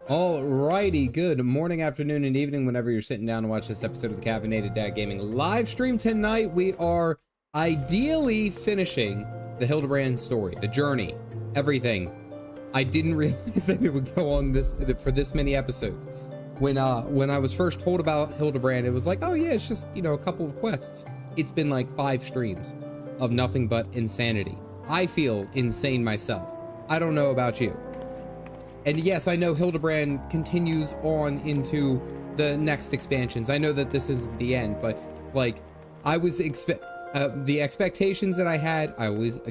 Alrighty, good morning, afternoon, and evening whenever you're sitting down to watch this episode of the Caffeinated Dad Gaming live stream. Tonight we are ideally finishing the Hildibrand story, the journey, everything. I didn't realize that it would go on for this many episodes. When I was first told about Hildibrand, it was like, oh yeah, it's just, you know, a couple of quests. It's been like 5 streams of nothing but insanity. I feel insane myself. I don't know about you. And yes, I know Hildibrand continues on into the next expansions. I know that this isn't the end, but like I was the expectations that I had, I always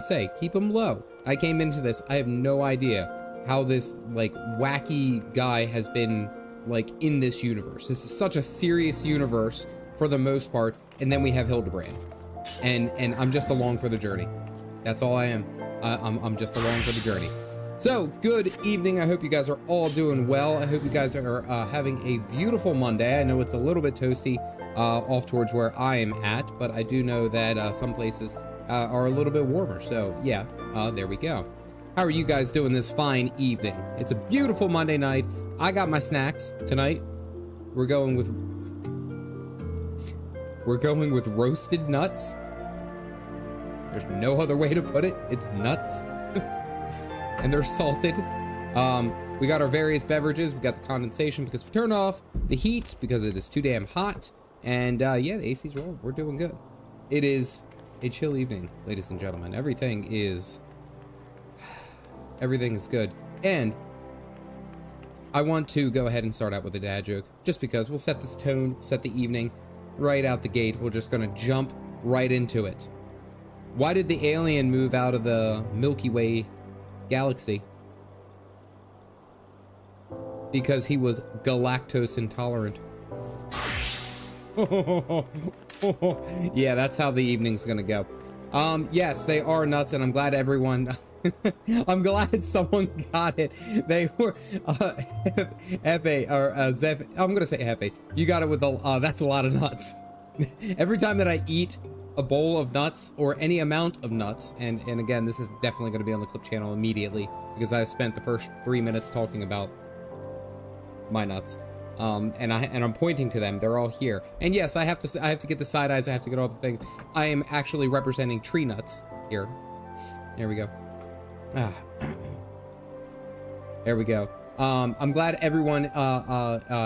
say, keep them low. I came into this, I have no idea how this like wacky guy has been like in this universe. This is such a serious universe for the most part. And then we have Hildibrand and I'm just along for the journey. That's all I am. I'm just along for the journey. So, good evening. I hope you guys are all doing well. I hope you guys are having a beautiful Monday. I know it's a little bit toasty off towards where I am at, but I do know that some places are a little bit warmer. So, yeah, there we go. How are you guys doing this fine evening? It's a beautiful Monday night. I got my snacks tonight. We're going with roasted nuts. There's no other way to put it. It's nuts. And they're salted. We got our various beverages. We got the condensation because we turned off the heat because it is too damn hot. And yeah, the AC's rolling. We're doing good. It is a chill evening, ladies and gentlemen. Everything is good. And I want to go ahead and start out with a dad joke, just because we'll set this tone, set the evening right out the gate. We're just gonna jump right into it. Why did the alien move out of the Milky Way galaxy? Because he was galactose intolerant. Yeah, that's how the evening's gonna go. Yes, they are nuts, and I'm glad everyone I'm glad someone got it. They were Hefe or Zeph. I'm gonna say Hefe. You got it with the that's a lot of nuts. Every time that I eat a bowl of nuts or any amount of nuts, and again, this is definitely going to be on the clip channel immediately because I spent the first 3 minutes talking about my nuts, and I'm pointing to them. They're all here, and yes, I have to get the side eyes. I have to get all the things. I am actually representing tree nuts here. There we go. There we go. I'm glad everyone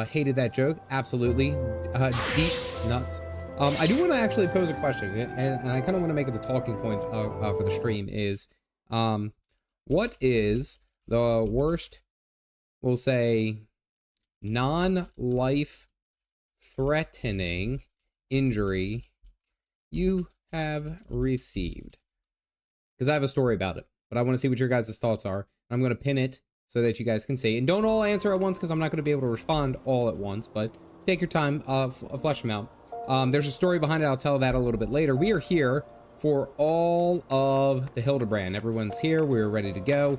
hated that joke. Absolutely, deets nuts. I do want to actually pose a question, and I kind of want to make it a talking point for the stream, is what is the worst, we'll say, non-life threatening injury you have received? Because I have a story about it, but I want to see what your guys' thoughts are. I'm going to pin it so that you guys can see. And don't all answer at once, because I'm not going to be able to respond all at once, but take your time, flesh them out. There's a story behind it. I'll tell that a little bit later. We are here for all of the Hildibrand. Everyone's here. We're ready to go.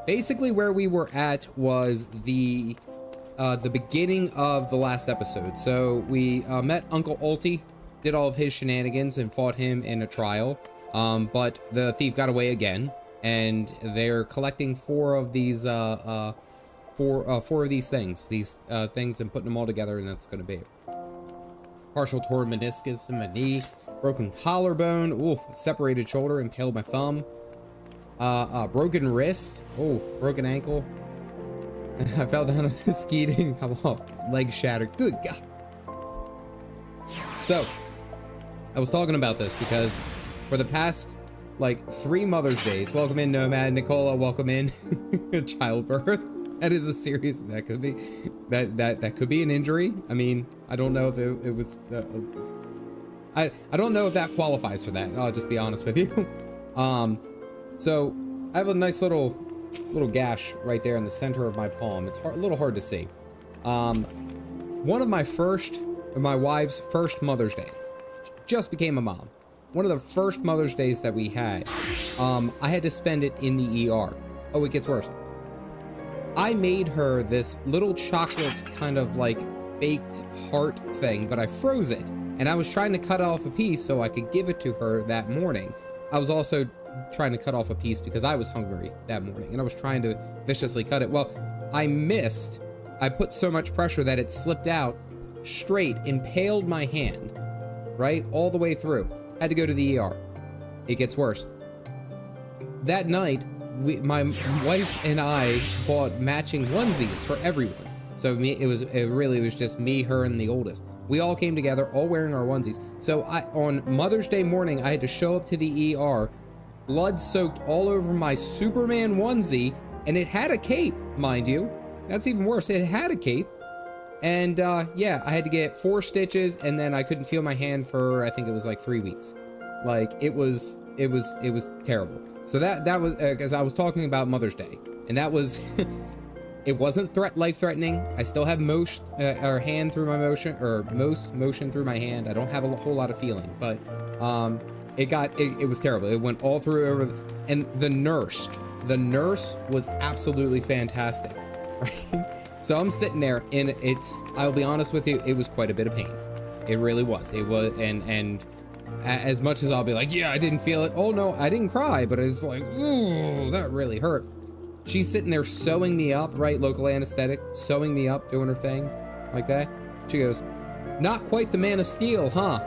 Basically where we were at was the beginning of the last episode. So we met Uncle Ulti, did all of his shenanigans and fought him in a trial. But the thief got away again, and they're collecting 4 of these four of these things, and putting them all together, and that's going to be it. Partial torn meniscus in my knee, broken collarbone, ooh, separated shoulder, impaled my thumb, broken wrist, oh, broken ankle. I fell down skiing, leg shattered, good God. So, I was talking about this because for the past, like, 3 Mother's Days, welcome in Nomad, Nicola, welcome in, childbirth. That is a serious, that could be, that could be an injury. I mean, I don't know if it was, I don't know if that qualifies for that. I'll just be honest with you. So I have a nice little gash right there in the center of my palm. It's a little hard to see. One of my wife's first Mother's Day, she just became a mom. One of the first Mother's Days that we had, I had to spend it in the ER. Oh, it gets worse. I made her this little chocolate kind of like baked heart thing, but I froze it, and I was trying to cut off a piece so I could give it to her that morning. I was also trying to cut off a piece because I was hungry that morning, and I was trying to viciously cut it. Well, I missed. I put so much pressure that it slipped out straight, impaled my hand, right? All the way through. Had to go to the ER. It gets worse. That night, my wife and I bought matching onesies for everyone. So it really was just me, her, and the oldest. We all came together, all wearing our onesies. So on Mother's Day morning, I had to show up to the ER, blood soaked all over my Superman onesie, and it had a cape, mind you. That's even worse. It had a cape. And yeah, I had to get 4 stitches, and then I couldn't feel my hand for, I think it was like 3 weeks. Like it was terrible. So that was because I was talking about Mother's Day, and that was it wasn't life-threatening. I still have most hand through my motion, or most motion through my hand. I don't have a whole lot of feeling, but it was terrible. It went all through over, and the nurse was absolutely fantastic. Right? So I'm sitting there, and I'll be honest with you, it was quite a bit of pain. It really was. It was, and as much as I'll be like, yeah, I didn't feel it. Oh no, I didn't cry, but it's like, ooh, that really hurt. She's sitting there sewing me up, right? Local anesthetic, sewing me up, doing her thing like that. She goes, not quite the Man of Steel, huh?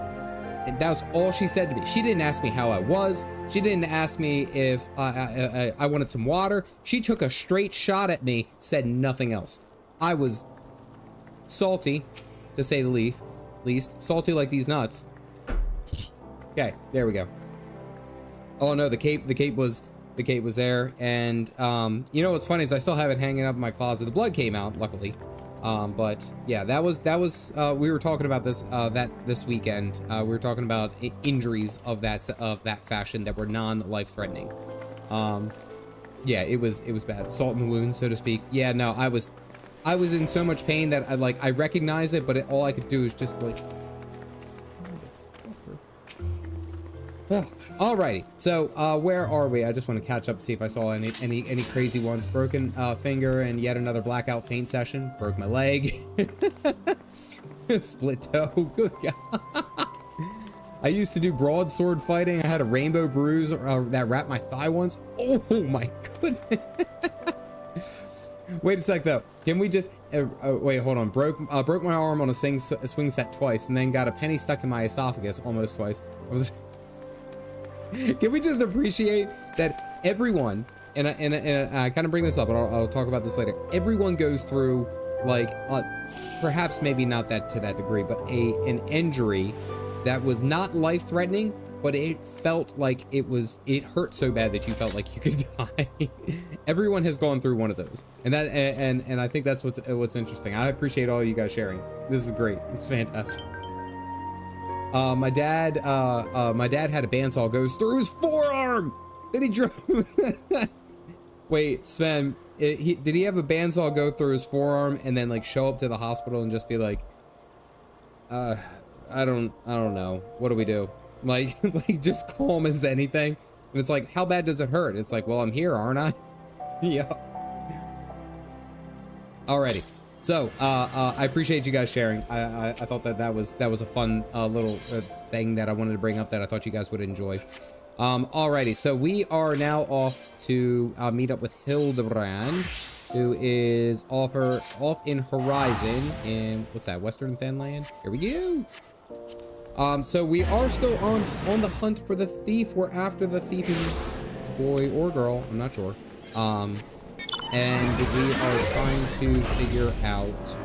And that was all she said to me. She didn't ask me how I was. She didn't ask me if I wanted some water. She took a straight shot at me, said nothing else. I was salty, to say the least. Salty like these nuts. Okay, there we go. Oh no, the cape was there, and you know what's funny is I still have it hanging up in my closet. The blood came out, luckily. But yeah, that was we were talking about this weekend. We were talking about injuries of that fashion that were non-life-threatening. Yeah, it was bad. Salt in the wound, so to speak. Yeah, no, I was in so much pain that I recognize it, but all I could do is just like. Alrighty, so where are we? I just want to catch up to see if I saw any crazy ones. Broken finger and yet another blackout paint session. Broke my leg. Split toe. Good God. I used to do broadsword fighting. I had a rainbow bruise that wrapped my thigh once. Oh my goodness. Wait a sec though. Can we just wait? Hold on. Broke my arm on a swing set twice, and then got a penny stuck in my esophagus almost twice. Can we just appreciate that everyone, and I kind of bring this up, and I'll talk about this later. Everyone goes through like perhaps maybe not to that degree, but an injury that was not life-threatening, but it felt like it hurt so bad that you felt like you could die. Everyone has gone through one of those, and I think that's what's interesting. I appreciate all you guys sharing. This is great. It's fantastic. My dad had a bandsaw goes through his forearm. Then he drove. Wait, Sven, did he have a bandsaw go through his forearm and then like show up to the hospital and just be like, I don't know. What do we do? Like just calm as anything. And it's like, how bad does it hurt? It's like, well, I'm here, aren't I? Yeah. Alrighty. So, I appreciate you guys sharing. I thought that was a fun little thing that I wanted to bring up that I thought you guys would enjoy. Alrighty, so we are now off to meet up with Hildibrand, who is off in Horizon in, what's that, Western Fenland? Here we go. So we are still on the hunt for the thief. We're after the thieving boy or girl, I'm not sure. And we are trying to figure out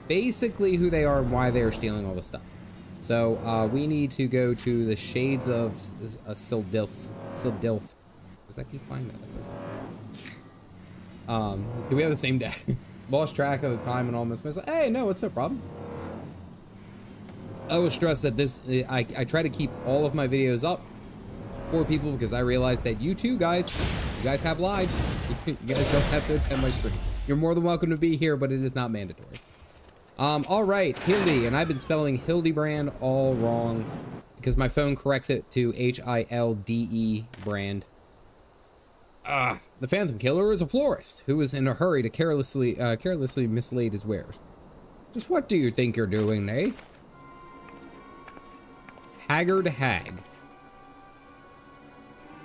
basically who they are and why they are stealing all the stuff. So we need to go to the Shades of Sildilf. Does that keep flying? No, do we have the same day? Lost track of the time and almost missed. Hey, no, it's no problem. I was stressed that I try to keep all of my videos up for people because I realized that you guys have lives. You guys don't have to attend my stream. You're more than welcome to be here, but it is not mandatory. All right, Hildy, and I've been spelling Hildibrand all wrong because my phone corrects it to Hilde brand. The Phantom Killer is a florist who is in a hurry to carelessly mislay his wares. Just what do you think you're doing, eh? Haggard hag.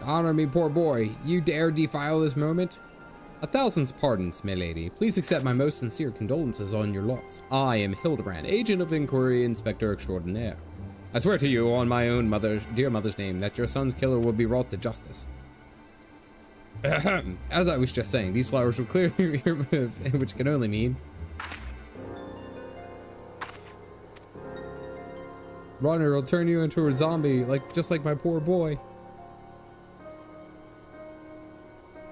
Honor me, poor boy. You dare defile this moment? 1,000 pardons, my lady. Please accept my most sincere condolences on your loss. I am Hildibrand, agent of inquiry, inspector extraordinaire. I swear to you on my own dear mother's name that your son's killer will be brought to justice. As I was just saying, these flowers will clearly be removed, which can only mean... Runner will turn you into a zombie, just like my poor boy.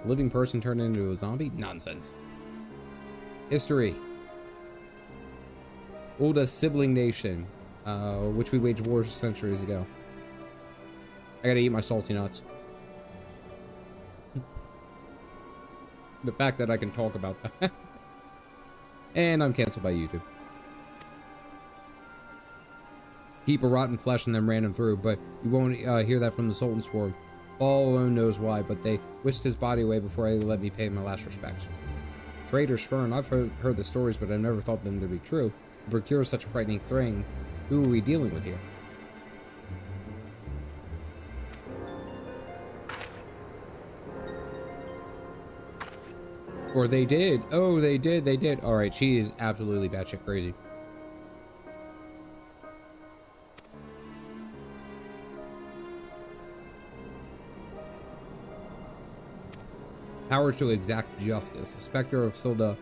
Living person turned into a zombie? Nonsense. History. Oldest sibling nation, which we waged war centuries ago. I gotta eat my salty nuts. The fact that I can talk about that. And I'm canceled by YouTube. Heap of rotten flesh and then ran him through, but you won't hear that from the Sultan's sword. All alone knows why, but they whisked his body away before they let me pay my last respects. Traitor spurn, I've heard the stories, but I never thought them to be true. To procure such a frightening thing, who are we dealing with here? Or they did. Oh, they did. Alright, she is absolutely batshit crazy. Powers to exact justice. The specter of Silde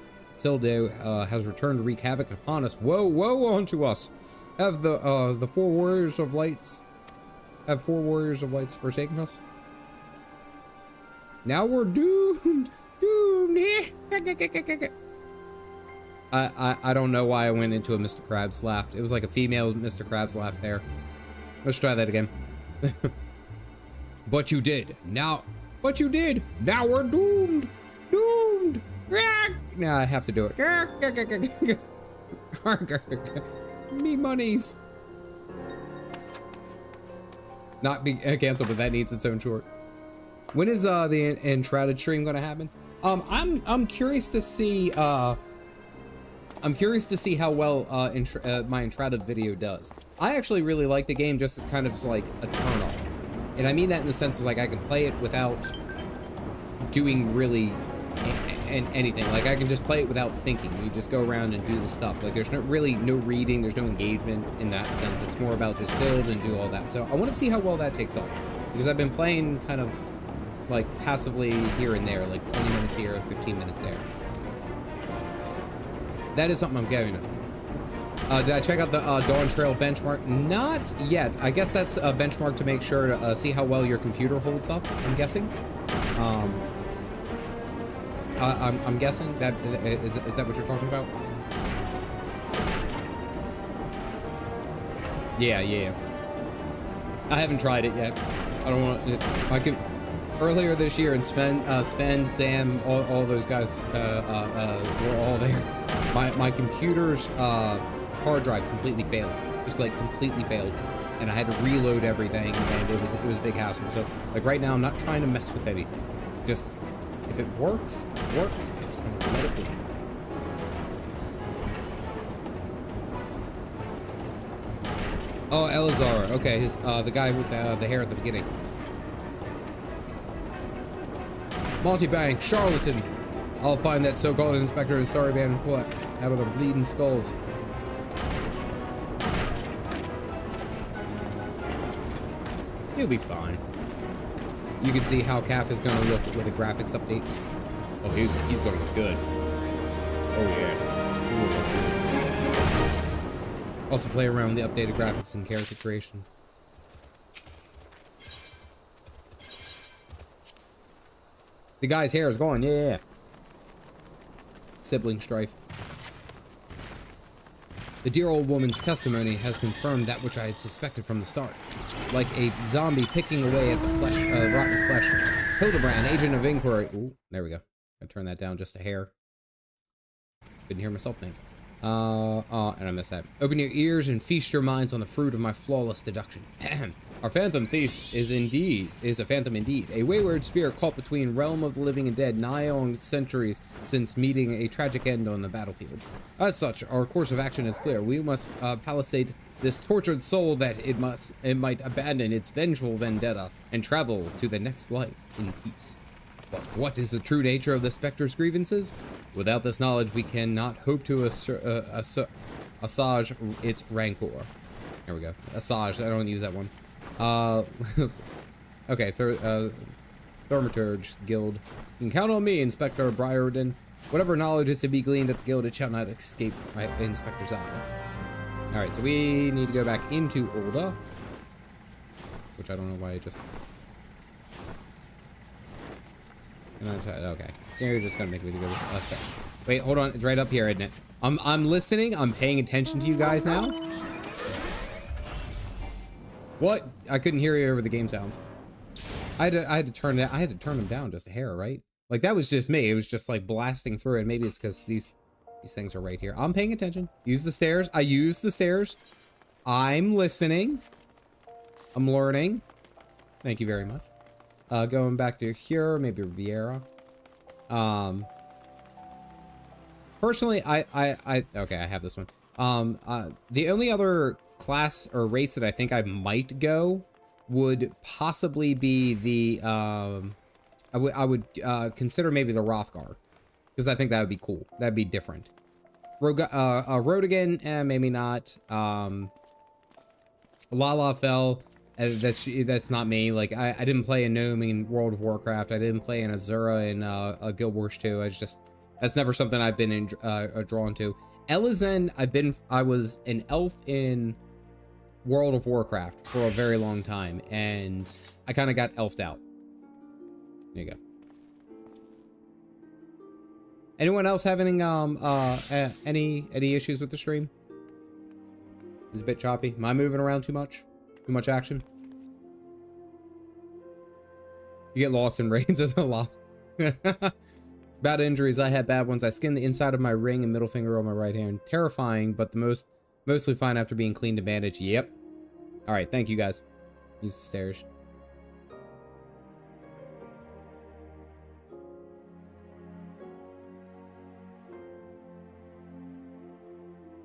has returned to wreak havoc upon us. Woe unto us! Have the four warriors of lights forsaken us? Now we're doomed. I don't know why I went into a Mr. Krabs laugh. It was like a female Mr. Krabs laugh there. Let's try that again. But you did. Now we're doomed. Now I have to do it. Me monies. Not be canceled, but that needs its own short. When is the Enshrouded stream gonna happen? I'm curious to see how well my Enshrouded video does. I actually really like the game just as kind of like a turn on. And I mean that in the sense of like I can play it without doing really anything. Like I can just play it without thinking. You just go around and do the stuff. Like there's no reading, there's no engagement in that sense. It's more about just build and do all that. So I want to see how well that takes off, because I've been playing kind of like passively here and there, like 20 minutes here, 15 minutes there. That is something I'm getting at. Did I check out the Dawn Trail benchmark? Not yet. I guess that's a benchmark to make sure to see how well your computer holds up, I'm guessing. I'm guessing that is that what you're talking about? Yeah. I haven't tried it yet. I don't want to. Earlier this year, and Sven, Sam, all those guys were all there. My computer's hard drive completely failed, just like completely failed, and I had to reload everything, and it was a big hassle. So like right now, I'm not trying to mess with anything. Just if it works, it works. I'm just gonna let it be. Oh, Elazar. Okay, his the guy with the hair at the beginning. Multi-bank, charlatan. I'll find that so-called inspector and sorry man what out of their bleeding skulls. He'll be fine. You can see how Caff is going to look with a graphics update. Oh, he's going to look good. Oh yeah. He will look good. Also play around with the updated graphics and character creation. The guy's hair is gone, yeah. Sibling strife. The dear old woman's testimony has confirmed that which I had suspected from the start. Like a zombie picking away at the flesh, rotten flesh. Hildibrand, agent of inquiry. Ooh, there we go. I turned that down just a hair. Couldn't hear myself think. And I missed that. Open your ears and feast your minds on the fruit of my flawless deduction. Our phantom thief is a phantom indeed. A wayward spirit caught between realm of the living and dead, nigh on centuries since meeting a tragic end on the battlefield. As such, our course of action is clear. We must palisade this tortured soul that it might abandon its vengeful vendetta and travel to the next life in peace. But what is the true nature of the Spectre's grievances? Without this knowledge, we cannot hope to assuage its rancor. There we go. Assuage. I don't use that one. Okay. Thaumaturge Guild. You can count on me, Inspector Briarden. Whatever knowledge is to be gleaned at the guild, it shall not escape my Inspector's eye. Alright, so we need to go back into Ulda. Which I don't know why I just... Okay. You're just gonna make me go this. Okay. Wait, hold on. It's right up here, isn't it? I'm listening. I'm paying attention to you guys now. What? I couldn't hear you over the game sounds. I had to turn them down just a hair, right? Like that was just me. It was just like blasting through it. Maybe it's because these things are right here. I'm paying attention. Use the stairs. I use the stairs. I'm listening. I'm learning. Thank you very much. Going back to here, maybe Vieira. Personally, okay, I have this one. The only other class or race that I think I might go would possibly be the, I would consider maybe the Rothgar, because I think that would be cool. That'd be different. Rodigan, maybe not. Lala fell. That's not me. Like I didn't play a gnome in World of Warcraft. I didn't play an Azura in Guild Wars 2. That's never something I've been drawn to. Elizen, I was an elf in World of Warcraft for a very long time, and I kind of got elfed out. There you go. Anyone else having any issues with the stream? It's a bit choppy. Am I moving around too much? Too much action? You get lost in raids as a lot. Bad injuries. I had bad ones. I skinned the inside of my ring and middle finger on my right hand. Terrifying, but mostly fine after being cleaned and bandaged. Yep. All right. Thank you guys. Use the stairs.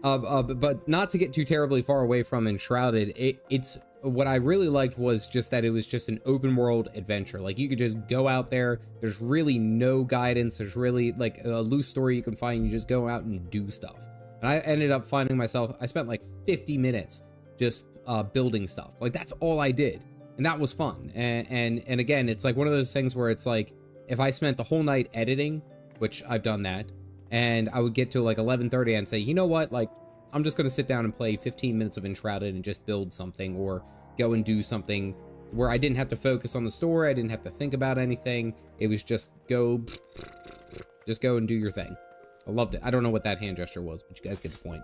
But not to get too terribly far away from Enshrouded, it's what I really liked was just that it was just an open world adventure. Like you could just go out there. There's really no guidance. There's really like a loose story you can find. You just go out and do stuff. And I ended up finding myself, I spent like 50 minutes just building stuff. Like that's all I did. And that was fun. And again, it's like one of those things where it's like, if I spent the whole night editing, which I've done that, and I would get to like 11:30 and say, you know what, like I'm just gonna sit down and play 15 minutes of Enshrouded and just build something, or go and do something where I didn't have to focus on the story. I didn't have to think about anything. It was just go and do your thing. I loved it. I don't know what that hand gesture was, but you guys get the point.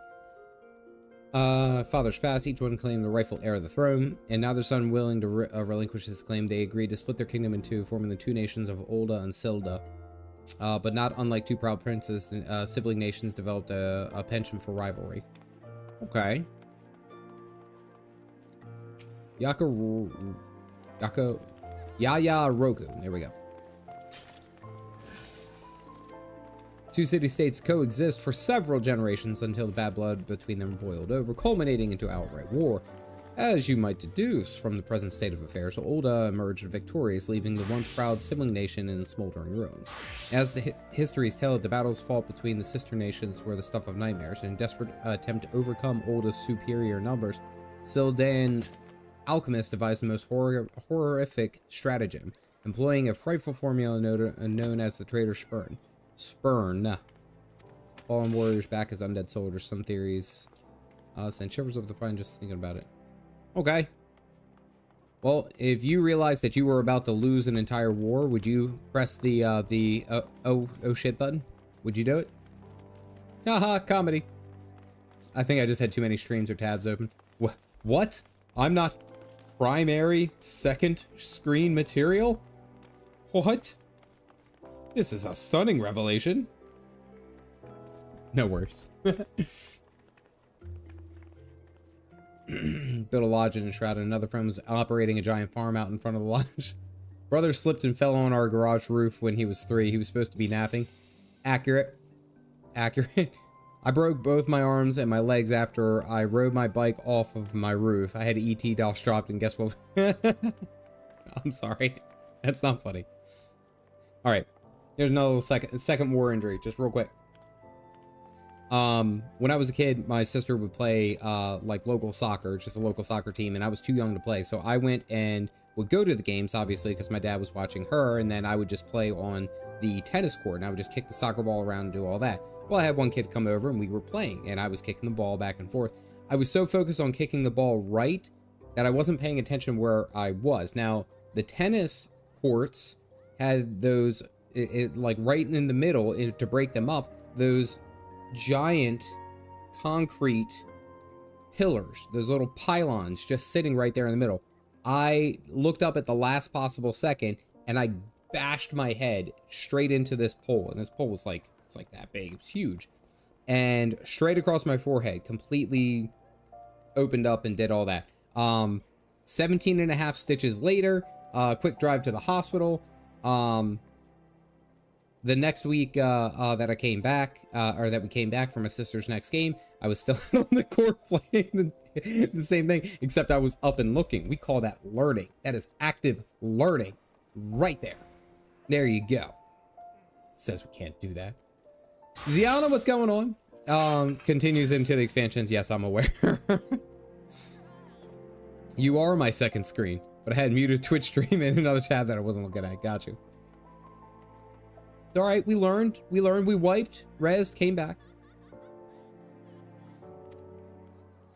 Fathers passed, each one claimed the rightful heir of the throne, and now their son willing to relinquish his claim, they agreed to split their kingdom in two, forming the two nations of Ulda and Silda. But not unlike two proud princes, sibling nations developed a penchant for rivalry. Okay. Yaya Roku. There we go. Two city-states coexist for several generations until the bad blood between them boiled over, culminating into outright war. As you might deduce from the present state of affairs, Ulda emerged victorious, leaving the once proud sibling nation in smoldering ruins. As the histories tell it, the battles fought between the sister nations were the stuff of nightmares. In a desperate attempt to overcome Ulda's superior numbers, Sildan alchemists devised the most horrific stratagem, employing a frightful formula known as the traitor spurn. Fallen warriors back as undead soldiers. Some theories send shivers up the spine just thinking about it. Okay. Well, if you realized that you were about to lose an entire war, would you press the oh shit button? Would you do it? Haha, comedy. I think I just had too many streams or tabs open. What? I'm not primary second screen material? What? This is a stunning revelation. No worries. Built a lodge in Enshrouded. Another friend was operating a giant farm out in front of the lodge. Brother slipped and fell on our garage roof when he was 3. He was supposed to be napping. Accurate. I broke both my arms and my legs after I rode my bike off of my roof. I had ET DOS dropped, and guess what? I'm sorry. That's not funny. All right. Here's another little second war injury, just real quick. When I was a kid, my sister would play like local soccer, just a local soccer team, and I was too young to play. So I went and would go to the games, obviously, because my dad was watching her, and then I would just play on the tennis court, and I would just kick the soccer ball around and do all that. Well, I had one kid come over, and we were playing, and I was kicking the ball back and forth. I was so focused on kicking the ball right that I wasn't paying attention where I was. Now, the tennis courts had those, like right in the middle, to break them up, those giant concrete pillars, those little pylons just sitting right there in the middle. I looked up at the last possible second and I bashed my head straight into this pole, and this pole was like, it's like that big, it's huge, and straight across my forehead, completely opened up and did all that. 17 and a half stitches later, quick drive to the hospital. The next week that I came back, or that we came back from my sister's next game, I was still on the court playing the same thing, except I was up and looking. We call that learning. That is active learning right there. There you go. Says we can't do that. Ziana, what's going on? Continues into the expansions. Yes, I'm aware. You are my second screen, but I had muted Twitch stream in another tab that I wasn't looking at. Got you. It's all right. We learned. We wiped, rezzed, came back.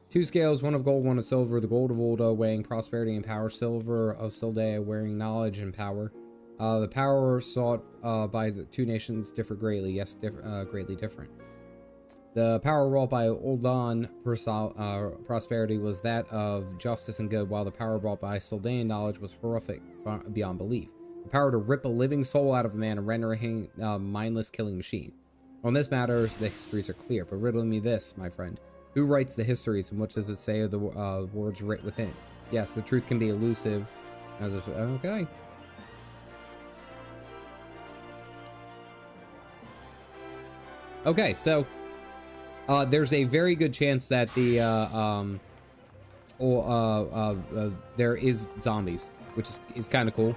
2 scales, 1 of gold, 1 of silver. The gold of Ulda weighing prosperity and power. Silver of Sildea wearing knowledge and power. The power sought by the 2 nations differ greatly. Yes, greatly different. The power wrought by Uldan prosperity was that of justice and good, while the power brought by Sildean knowledge was horrific beyond belief. The power to rip a living soul out of a man and render him a mindless killing machine. On this matter, the histories are clear, but riddle me this, my friend. Who writes the histories, and what does it say of the words writ within? Yes, the truth can be elusive, as if... Okay. Okay, so... there's a very good chance that the, there is zombies, which is kind of cool.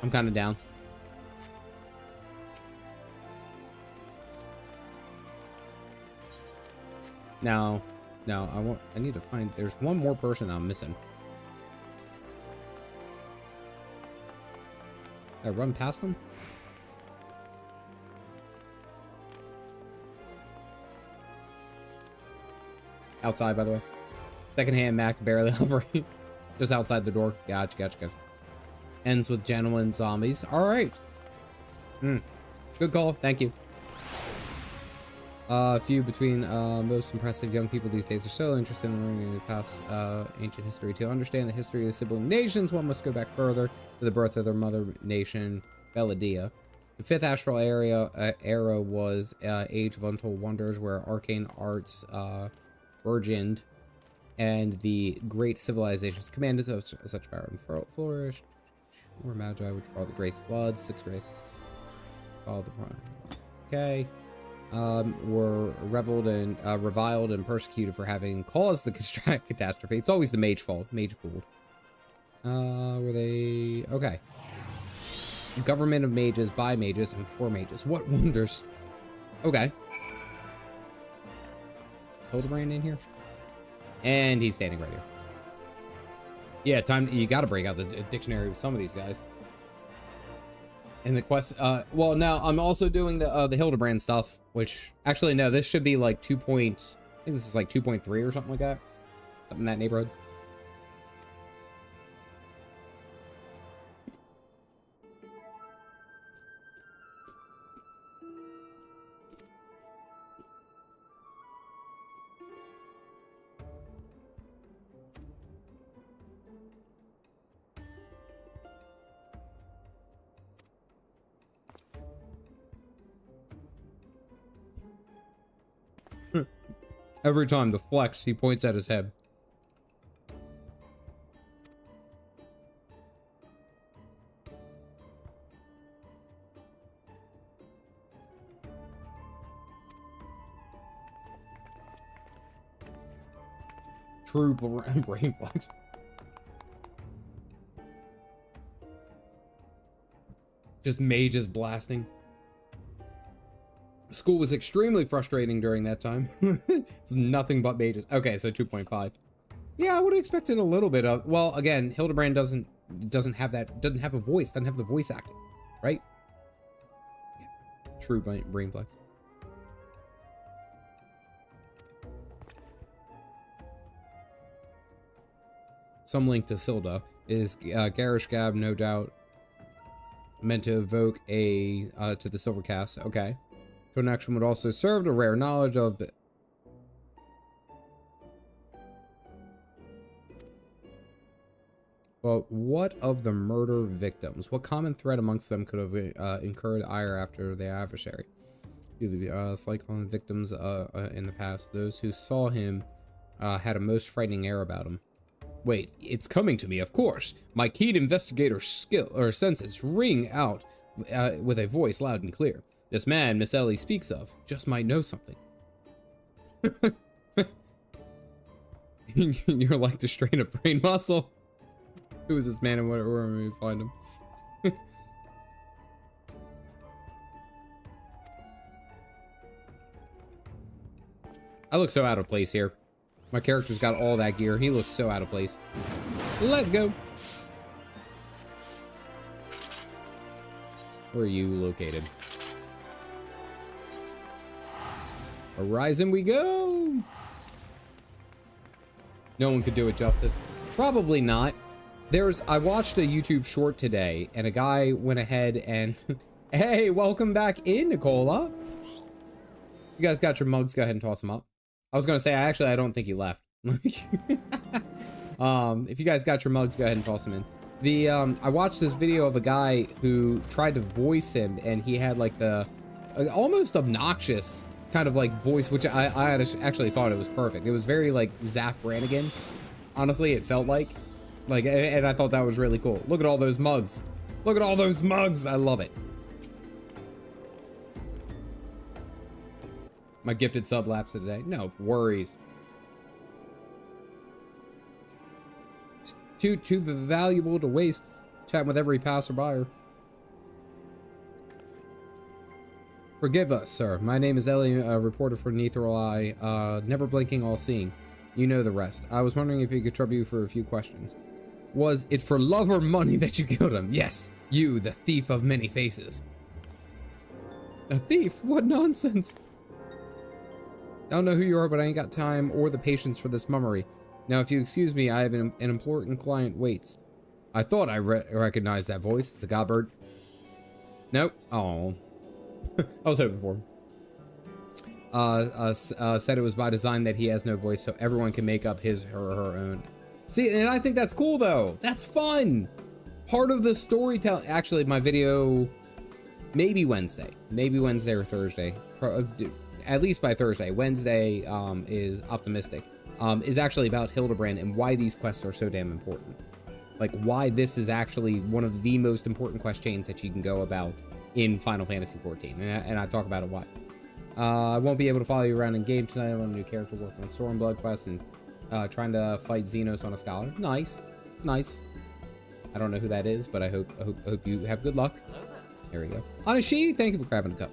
I'm kind of down. No, I need to find, there's one more person I'm missing. Did I run past him? Outside, by the way. Secondhand Mac barely operating. Just outside the door. Gotcha. Ends with gentlemen zombies. All right. Good call. Thank you. A few between most impressive young people these days are so interested in learning the past ancient history. To understand the history of the sibling nations, one must go back further to the birth of their mother nation, Belladia. The 5th astral era was age of untold wonders, where arcane arts burgeoned, and the great civilizations commanded such power and flourished. Or Magi, which brought the great floods. 6th grade. Followed the prime. Okay. Were reviled and persecuted for having caused the catastrophe. It's always the mage fault. Mage pulled. Were they... Okay. Government of mages, by mages, and for mages. What wonders. Okay. Hildibrand in here? And he's standing right here. Yeah, time. You gotta break out the dictionary with some of these guys. And the quest, well, now I'm also doing the Hildibrand stuff, which, actually, no, this should be like 2. I think this is like 2.3 or something like that. Something in that neighborhood. Every time the flex, he points at his head. True brain flex. Just mages blasting. School was extremely frustrating during that time. It's nothing but mages. Okay, so 2.5. Yeah, I would have expected a little bit of, well, again, Hildibrand doesn't have a voice, doesn't have the voice acting, right? Yeah, true brain flex. Some link to Silda is Garish Gab, no doubt meant to evoke a to the silver cast. Okay, connection would also serve to rare knowledge of. Well, what of the murder victims? What common thread amongst them could have incurred ire after their adversary? It's like on the victims in the past. Those who saw him had a most frightening air about him. Wait, it's coming to me, of course. My keen investigator skill or senses ring out with a voice loud and clear. This man Miss Ellie speaks of just might know something. You're like to strain a brain muscle. Who is this man and where we find him? I look so out of place here. My character's got all that gear. He looks so out of place. Let's go. Where are you located? Horizon we go. No one could do it justice. Probably not. I watched a YouTube short today and a guy went ahead and hey, welcome back in, Nicola. You guys got your mugs, go ahead and toss them up. I was gonna say, I don't think he left. If you guys got your mugs, go ahead and toss them in. I watched this video of a guy who tried to voice him and he had like the almost obnoxious kind of like voice, which I actually thought it was perfect. It was very like Zaf Brannigan. Honestly, it felt like, and I thought that was really cool. Look at all those mugs. Look at all those mugs. I love it. My gifted sub lapse today. No worries. Too valuable to waste chatting with every passerby. Forgive us, sir. My name is Ellie, a reporter for Neutral Eye, never blinking, all seeing. You know the rest. I was wondering if you could trouble you for a few questions. Was it for love or money that you killed him? Yes, you, the thief of many faces. A thief? What nonsense. I don't know who you are, but I ain't got time or the patience for this mummery. Now, if you excuse me, I have an important client waits. I thought I recognized that voice. It's a godbird. Nope. Oh. I was hoping for him. Said it was by design that he has no voice, so everyone can make up his or her own. See, and I think that's cool, though. That's fun. Part of the storytelling. Actually, my video, maybe Wednesday or Thursday. At least by Thursday. Wednesday is optimistic. Is actually about Hildibrand and why these quests are so damn important. Like why this is actually one of the most important quest chains that you can go about in Final Fantasy XIV. And I talk about it why. I won't be able to follow you around in game tonight. I'm on a new character working on Stormblood quests and trying to fight Xenos on a scholar. Nice. Nice. I don't know who that is, but I hope you have good luck. There we go. Anashi, thank you for grabbing a cup.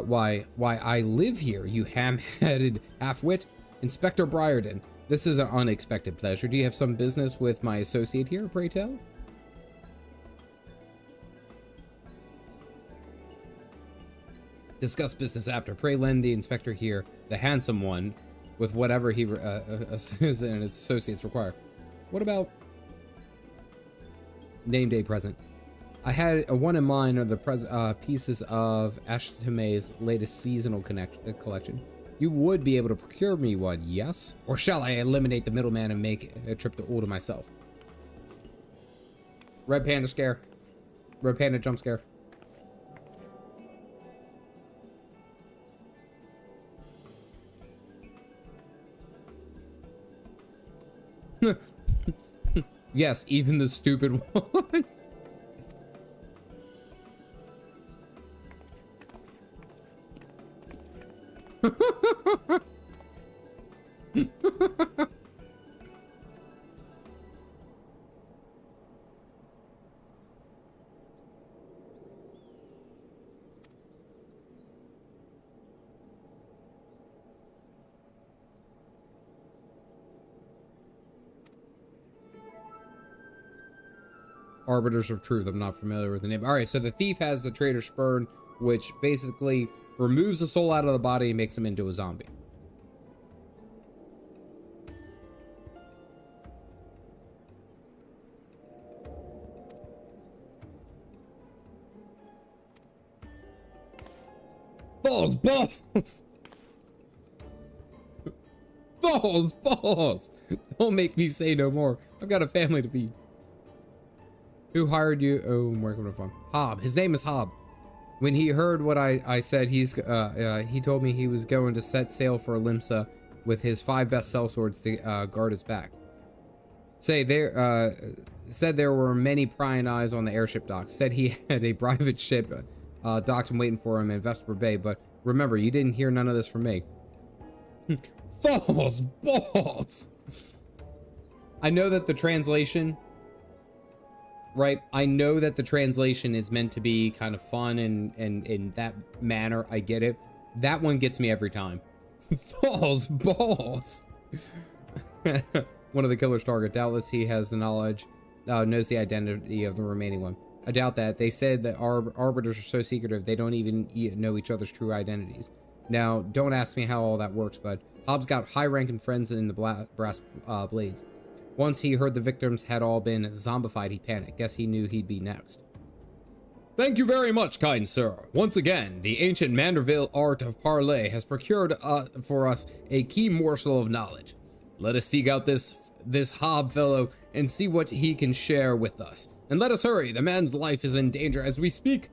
Why I live here, you ham-headed half-wit. Inspector Briarden, this is an unexpected pleasure. Do you have some business with my associate here, pray tell? Discuss business after. Pray lend the inspector here, the handsome one, with whatever he and his associates require. What about name day present? I had a one in mind of the pieces of Ashtame's latest seasonal collection. You would be able to procure me one, yes? Or shall I eliminate the middleman and make a trip to Ulta myself? Red panda scare. Red panda jump scare. Yes, even the stupid one. Arbiters of Truth. I'm not familiar with the name. All right, so the thief has the traitor spurn, which basically removes the soul out of the body and makes him into a zombie. Balls, balls! Balls, balls! Don't make me say no more. I've got a family to feed. Who hired you? Oh, I'm working with him. Hob. His name is Hob. When he heard what I said, he told me he was going to set sail for Limsa with his 5 best sellswords to guard his back. Said there were many prying eyes on the airship dock. Said he had a private ship docked and waiting for him in Vesper Bay. But remember, you didn't hear none of this from me. False balls. I know that the translation, right? I know that the translation is meant to be kind of fun and in that manner. I get it. That one gets me every time. False balls. One of the killer's target. Doubtless he has the knowledge, knows the identity of the remaining one. I doubt that. They said that arbiters are so secretive they don't even know each other's true identities. Now, don't ask me how all that works, but Hobbs got high-ranking friends in the brass blades. Once he heard the victims had all been zombified, he panicked. Guess he knew he'd be next. Thank you very much, kind sir. Once again, the ancient Manderville art of parley has procured for us a key morsel of knowledge. Let us seek out this Hob fellow and see what he can share with us. And let us hurry. The man's life is in danger as we speak.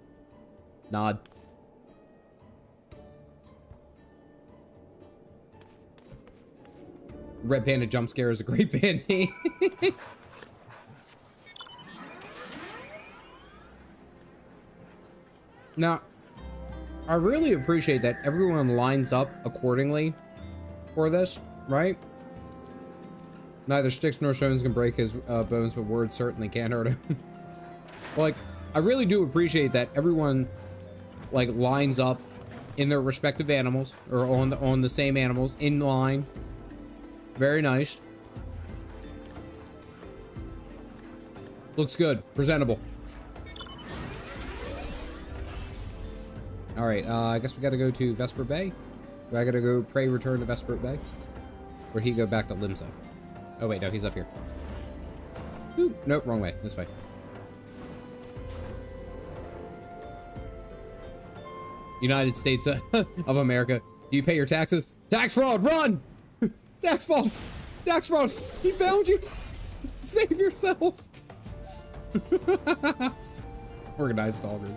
Nod. Red Panda jump scare is a great band name. Now, I really appreciate that everyone lines up accordingly for this, right? Neither sticks nor stones can break his bones, but words certainly can't hurt him. Like, I really do appreciate that everyone like lines up in their respective animals or on the same animals in line. Very nice. Looks good. Presentable. All right. I guess we got to go to Vesper Bay. Do I got to go pray return to Vesper Bay? Or he go back to Limsa? Oh, wait. No, he's up here. Ooh, nope. Wrong way. This way. United States of America. Do you pay your taxes? Tax fraud. Run! Tax fraud! Tax fraud! He found you! Save yourself! Organized stalkers.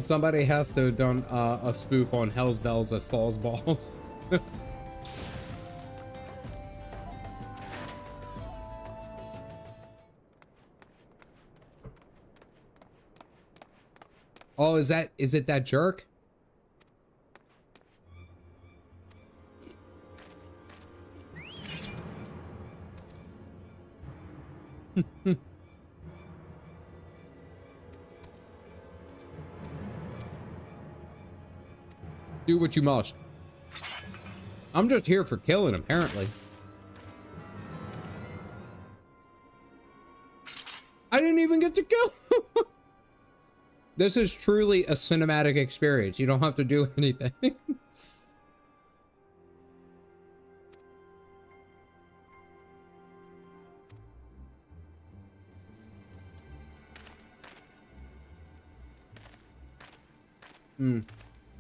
Somebody has to have done a spoof on Hell's Bells as Thal's Balls. Oh, is it that jerk? Do what you must. I'm just here for killing, apparently. I didn't even get to kill. This is truly a cinematic experience. You don't have to do anything.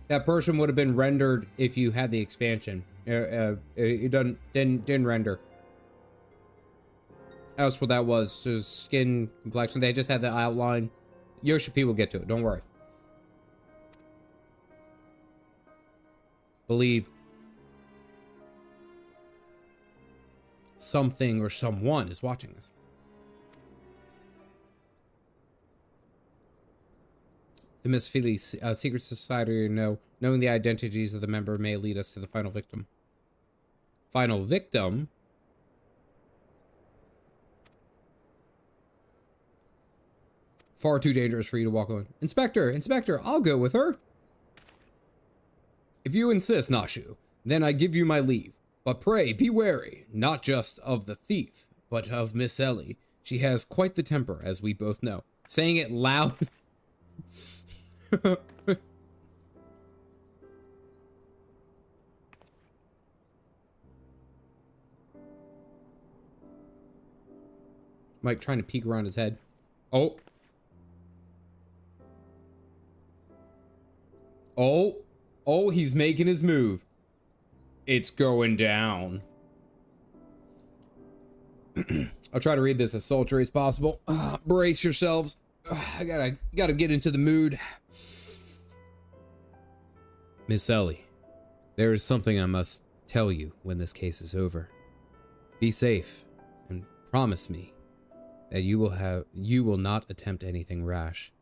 That person would have been rendered if you had the expansion. It didn't render. That's what that was. So skin complexion. They just had the outline. Yoshi will get to it. Don't worry. Believe something or someone is watching this. The Miss Philly's secret society, knowing the identities of the member may lead us to the final victim. Final victim? Far too dangerous for you to walk alone. Inspector, I'll go with her. If you insist, Nashu, then I give you my leave. But pray, be wary, not just of the thief, but of Miss Ellie. She has quite the temper, as we both know. Saying it loud. Mike trying to peek around his head. Oh. Oh. Oh, he's making his move. It's going down. I'll try to read this as sultry as possible. Brace yourselves. I gotta get into the mood. Miss Ellie, there is something I must tell you when this case is over. Be safe and promise me that you will not attempt anything rash,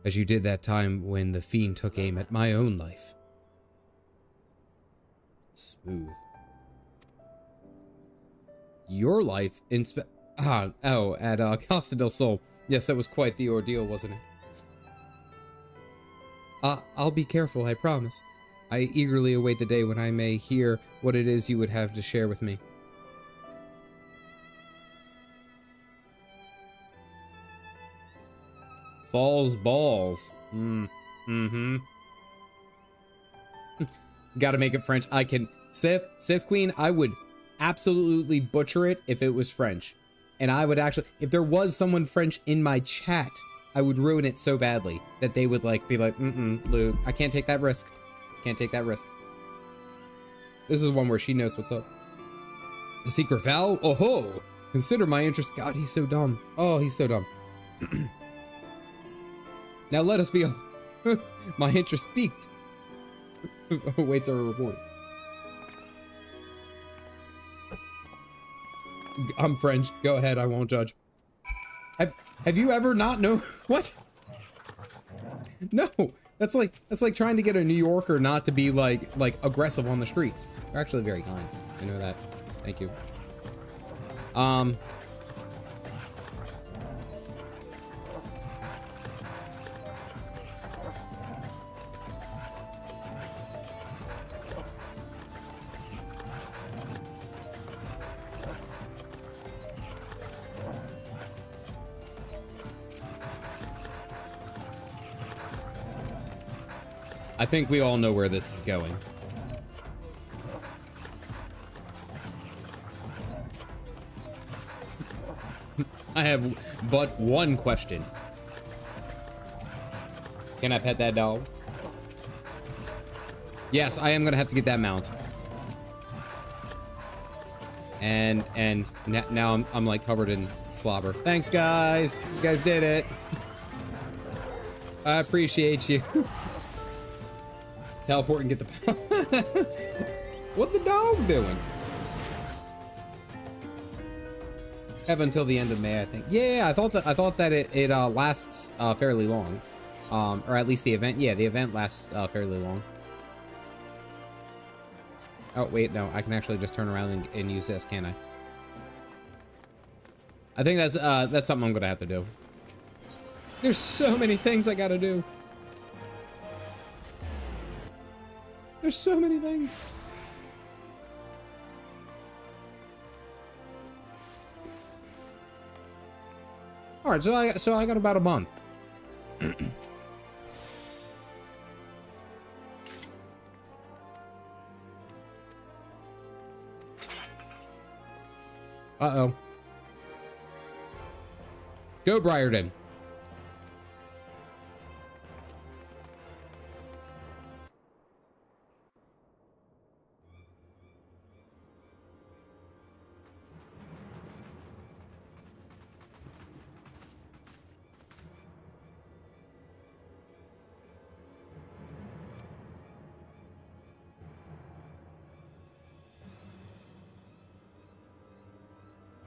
as you did that time when the fiend took aim at my own life. Smooth. Your life at Costa del Sol. Yes, that was quite the ordeal, wasn't it? I'll be careful, I promise. I eagerly await the day when I may hear what it is you would have to share with me. Falls balls. Gotta make it French. I can. Sith Queen, I would absolutely butcher it if it was French. And I would actually, if there was someone French in my chat, I would ruin it so badly that they would be like, Luke, I can't take that risk. Can't take that risk. This is one where she knows what's up. A secret vow? Oh ho! Consider my interest. God, he's so dumb. Oh, he's so dumb. Now let us be. My interest piqued. Waits our reward. I'm French. Go ahead. I won't judge. Have you ever not known what? No, that's like trying to get a New Yorker not to be like aggressive on the streets. They're actually very kind. I know that. Thank you. I think we all know where this is going. I have but one question. Can I pet that dog? Yes, I am gonna have to get that mount. And now I'm like covered in slobber. Thanks, guys. You guys did it. I appreciate you. Teleport and get the. What the dog doing? Have until the end of May, I think. Yeah, I thought that it lasts fairly long, or at least the event. Yeah, the event lasts fairly long. Oh wait, no, I can actually just turn around and use this, can't I? I think that's something I'm gonna have to do. There's so many things I gotta do. There's so many things. All right, so I got about a month. Uh-oh. Go, Briarden.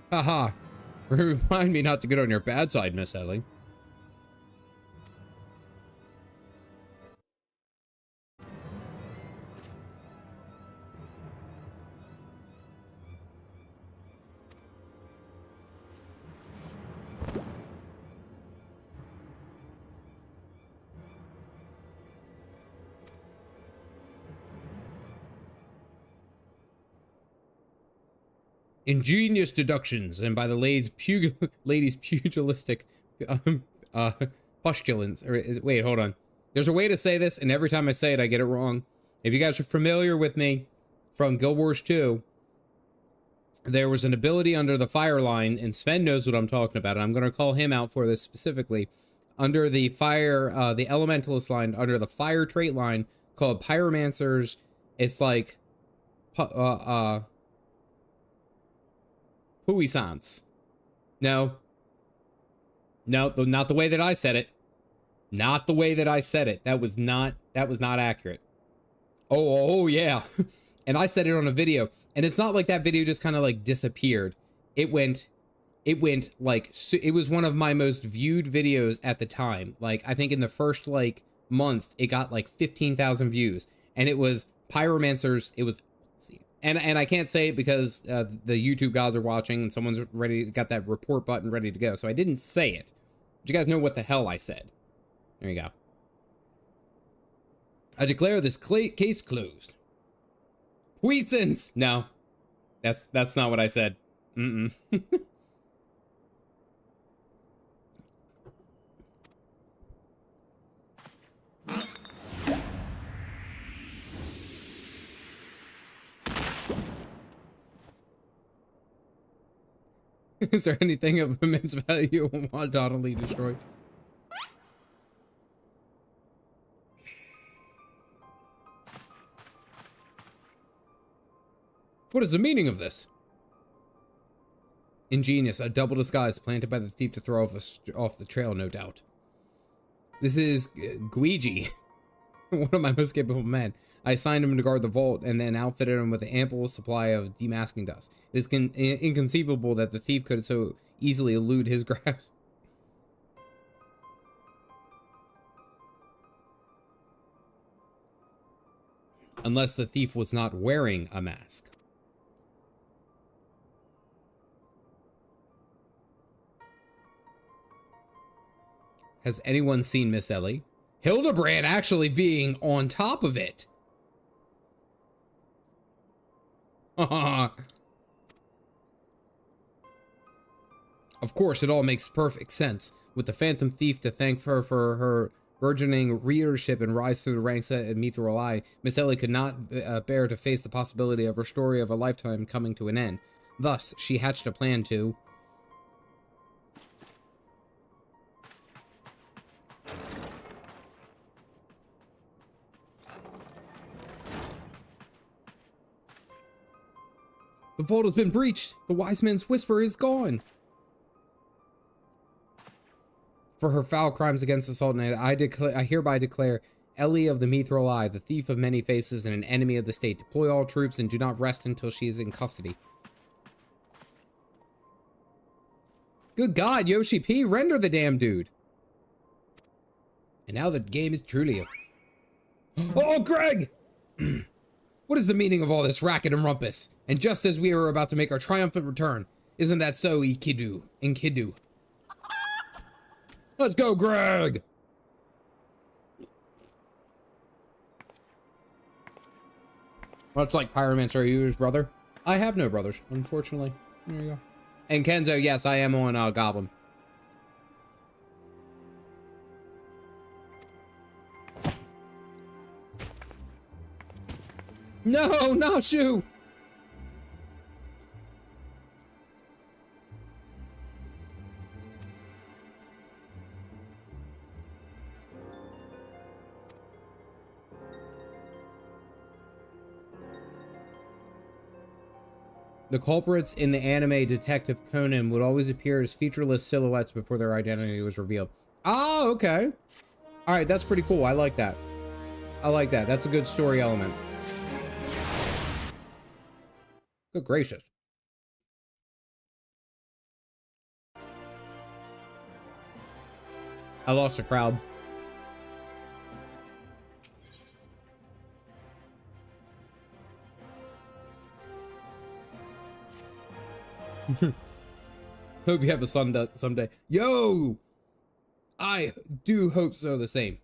Haha. Remind me not to get on your bad side, Miss Ellie. Ingenious deductions, and by the ladies' pugilistic postulants. Wait, hold on. There's a way to say this, and every time I say it, I get it wrong. If you guys are familiar with me from Guild Wars 2, there was an ability under the fire line, and Sven knows what I'm talking about, and I'm going to call him out for this specifically. Under the fire, the elementalist line, under the fire trait line, called pyromancers, it's like, puissance. No, not the way that I said it. Not the way that I said it. That was not accurate. Oh yeah. And I said it on a video, and it's not like that video just kind of like disappeared. It went like, it was one of my most viewed videos at the time. Like, I think in the first like month, it got like 15,000 views, and it was pyromancers. It was, and I can't say it because the YouTube gods are watching and someone's got that report button ready to go. So I didn't say it. But you guys know what the hell I said. There you go. I declare this case closed. Puissance! No, that's not what I said. Is there anything of immense value you want totally destroyed? What is the meaning of this? Ingenious, a double disguise planted by the thief to throw off the trail, no doubt. This is Guigi, one of my most capable men. I assigned him to guard the vault and then outfitted him with an ample supply of demasking dust. It is inconceivable that the thief could so easily elude his grasp. Unless the thief was not wearing a mask. Has anyone seen Miss Ellie? Hildibrand actually being on top of it. Of course, it all makes perfect sense. With the Phantom Thief to thank her for her burgeoning readership and rise through the ranks at Mithril Eye, Miss Ellie could not bear to face the possibility of her story of a lifetime coming to an end. Thus, she hatched a plan to... The vault has been breached. The wise man's whisper is gone. For her foul crimes against the Sultanate, I hereby declare Ellie of the Mithril Eye, the thief of many faces and an enemy of the state. Deploy all troops and do not rest until she is in custody. Good God, Yoshi P, render the damn dude. And now the game is truly Oh, Greg! What is the meaning of all this racket and rumpus? And just as we are about to make our triumphant return, isn't that so, Enkidu? Let's go, Greg! Much like Pyromancer, are you his brother? I have no brothers, unfortunately. There you go. And Kenzo, yes, I am on Goblin. No, not Shu! The culprits in the anime Detective Conan would always appear as featureless silhouettes before their identity was revealed. Oh, okay. All right, that's pretty cool. I like that. I like that. That's a good story element. Good gracious. I lost the crowd. Hope you have a son someday. Yo! I do hope so the same.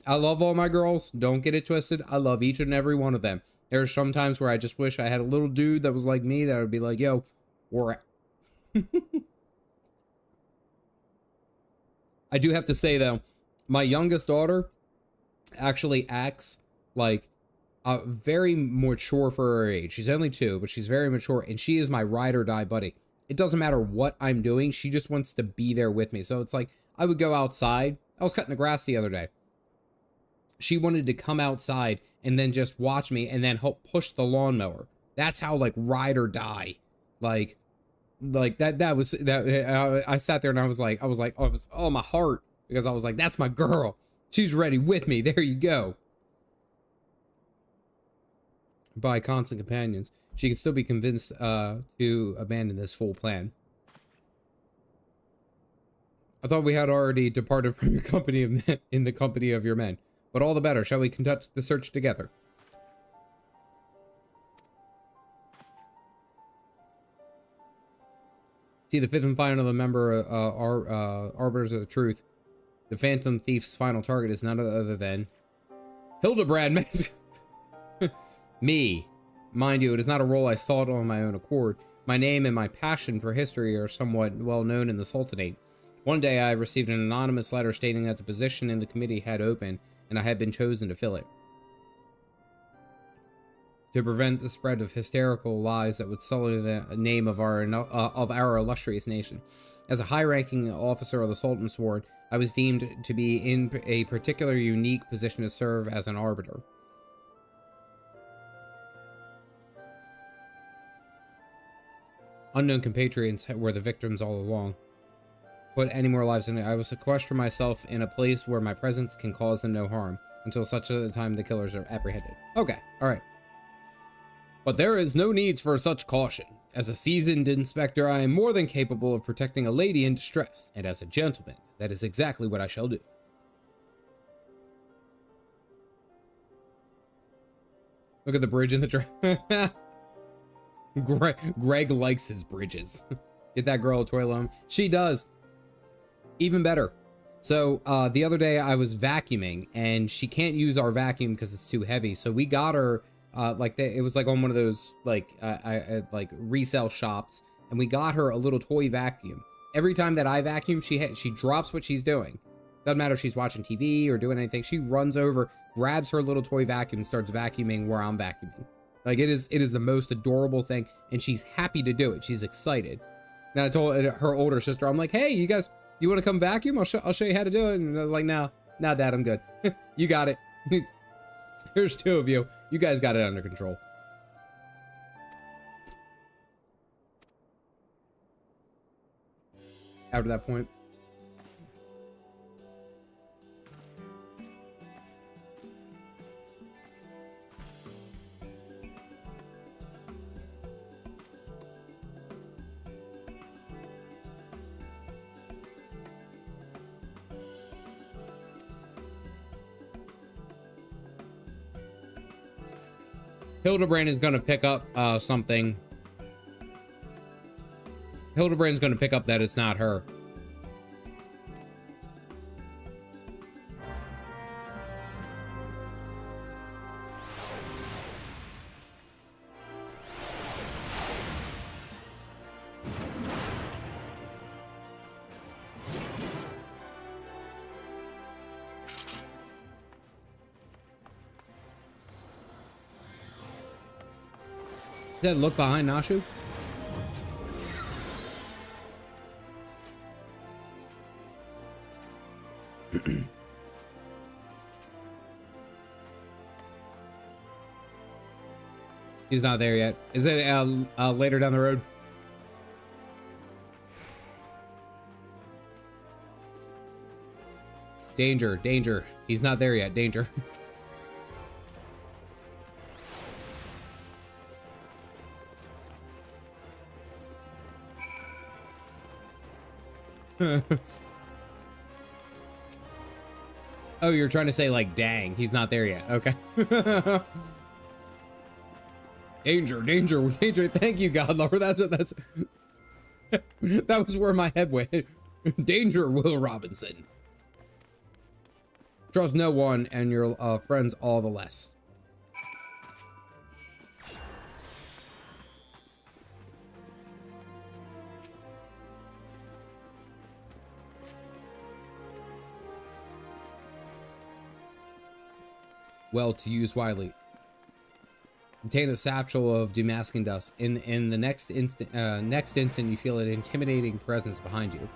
I love all my girls. Don't get it twisted. I love each and every one of them. There's some times where I just wish I had a little dude that was like me that would be like, yo, we're out. I do have to say though, my youngest daughter actually acts like very mature for her age. She's only 2, but she's very mature, and she is my ride or die buddy. It doesn't matter what I'm doing. She just wants to be there with me. So it's like, I would go outside. I was cutting the grass the other day. She wanted to come outside and then just watch me and then help push the lawnmower. That's how like ride or die. Like that I sat there and I was like, oh, my heart, because I was like, that's my girl. She's ready with me. There you go. By constant companions, she can still be convinced to abandon this full plan. I thought we had already departed from your company of men, in the company of your men, but all the better. Shall we conduct the search together? See, the 5th and final member arbiters of the truth. The Phantom Thief's final target is none other than Hildibrand. Me. Mind you, it is not a role I sought on my own accord. My name and my passion for history are somewhat well known in the Sultanate. One day I received an anonymous letter stating that the position in the committee had opened and I had been chosen to fill it. To prevent the spread of hysterical lies that would sully the name of our illustrious nation. As a high-ranking officer of the Sultan's ward, I was deemed to be in a particular unique position to serve as an arbiter. Unknown compatriots were the victims all along. Put any more lives in it, I will sequester myself in a place where my presence can cause them no harm, until such a time the killers are apprehended. Okay, alright. But there is no need for such caution. As a seasoned inspector, I am more than capable of protecting a lady in distress, and as a gentleman, that is exactly what I shall do. Look at the bridge in the train. Greg likes his bridges. Get that girl a toy loan. She does. Even better. So the other day I was vacuuming and she can't use our vacuum because it's too heavy. So we got her it was like on one of those like resale shops, and we got her a little toy vacuum. Every time that I vacuum, she drops what she's doing. Doesn't matter if she's watching TV or doing anything. She runs over, grabs her little toy vacuum, and starts vacuuming where I'm vacuuming. Like it is the most adorable thing, and she's happy to do it. She's excited. Then I told her older sister, I'm like, hey, you guys, you want to come vacuum? I'll show you how to do it. And they're like, no, Dad, I'm good. You got it. There's 2 of you. You guys got it under control. After that point. Hildibrand is going to pick up something. Hildibrand's going to pick up that it's not her. That look behind Nashu? He's not there yet. Is it later down the road? Danger, danger. He's not there yet. Danger. Oh, you're trying to say like, dang, he's not there yet. Okay. Danger, danger, danger. Thank you, Godlord. That's that was where my head went. Danger, Will Robinson. Trust no one, and your friends all the less. Well, to use widely. Contain a satchel of demasking dust. In the next instant, you feel an intimidating presence behind you.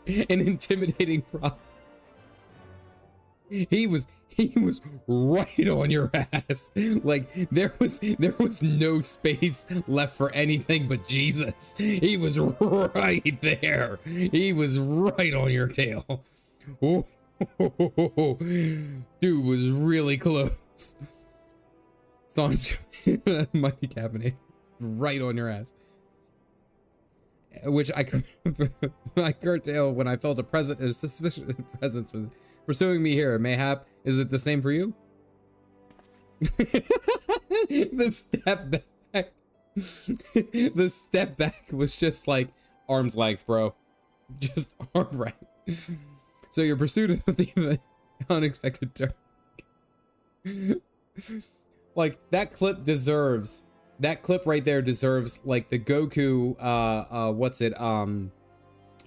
An intimidating problem. He was right on your ass. Like there was no space left for anything but Jesus. He was right there. He was right on your tail. Oh, dude was really close. Staunch Mighty Caffeinated, right on your ass. Which I curtail when I felt a suspicious presence pursuing me here. Mayhap, is it the same for you? The step back was just like arm's length, bro. Just arm right. So your pursuit of the unexpected turn. Like that clip right there deserves like the Goku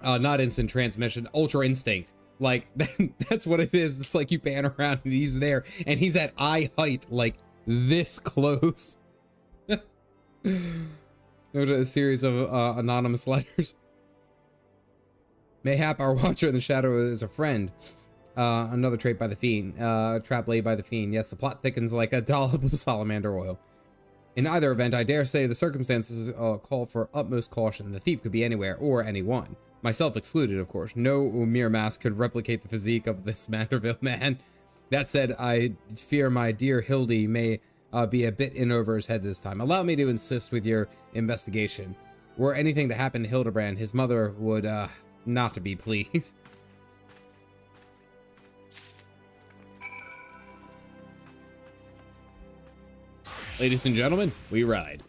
not instant transmission, ultra instinct. Like that's what it is. It's like you pan around and he's there and he's at eye height, like this close. Go to a series of anonymous letters. Mayhap our watcher in the shadow is a friend. Another trait by the fiend, trap laid by the fiend. Yes, the plot thickens like a dollop of salamander oil. In either event, I dare say the circumstances call for utmost caution. The thief could be anywhere or anyone. Myself excluded, of course. No mere mask could replicate the physique of this Manderville man. That said, I fear my dear Hildy may be a bit in over his head this time. Allow me to insist with your investigation. Were anything to happen to Hildibrand, his mother would not to be pleased. Ladies and gentlemen, we ride.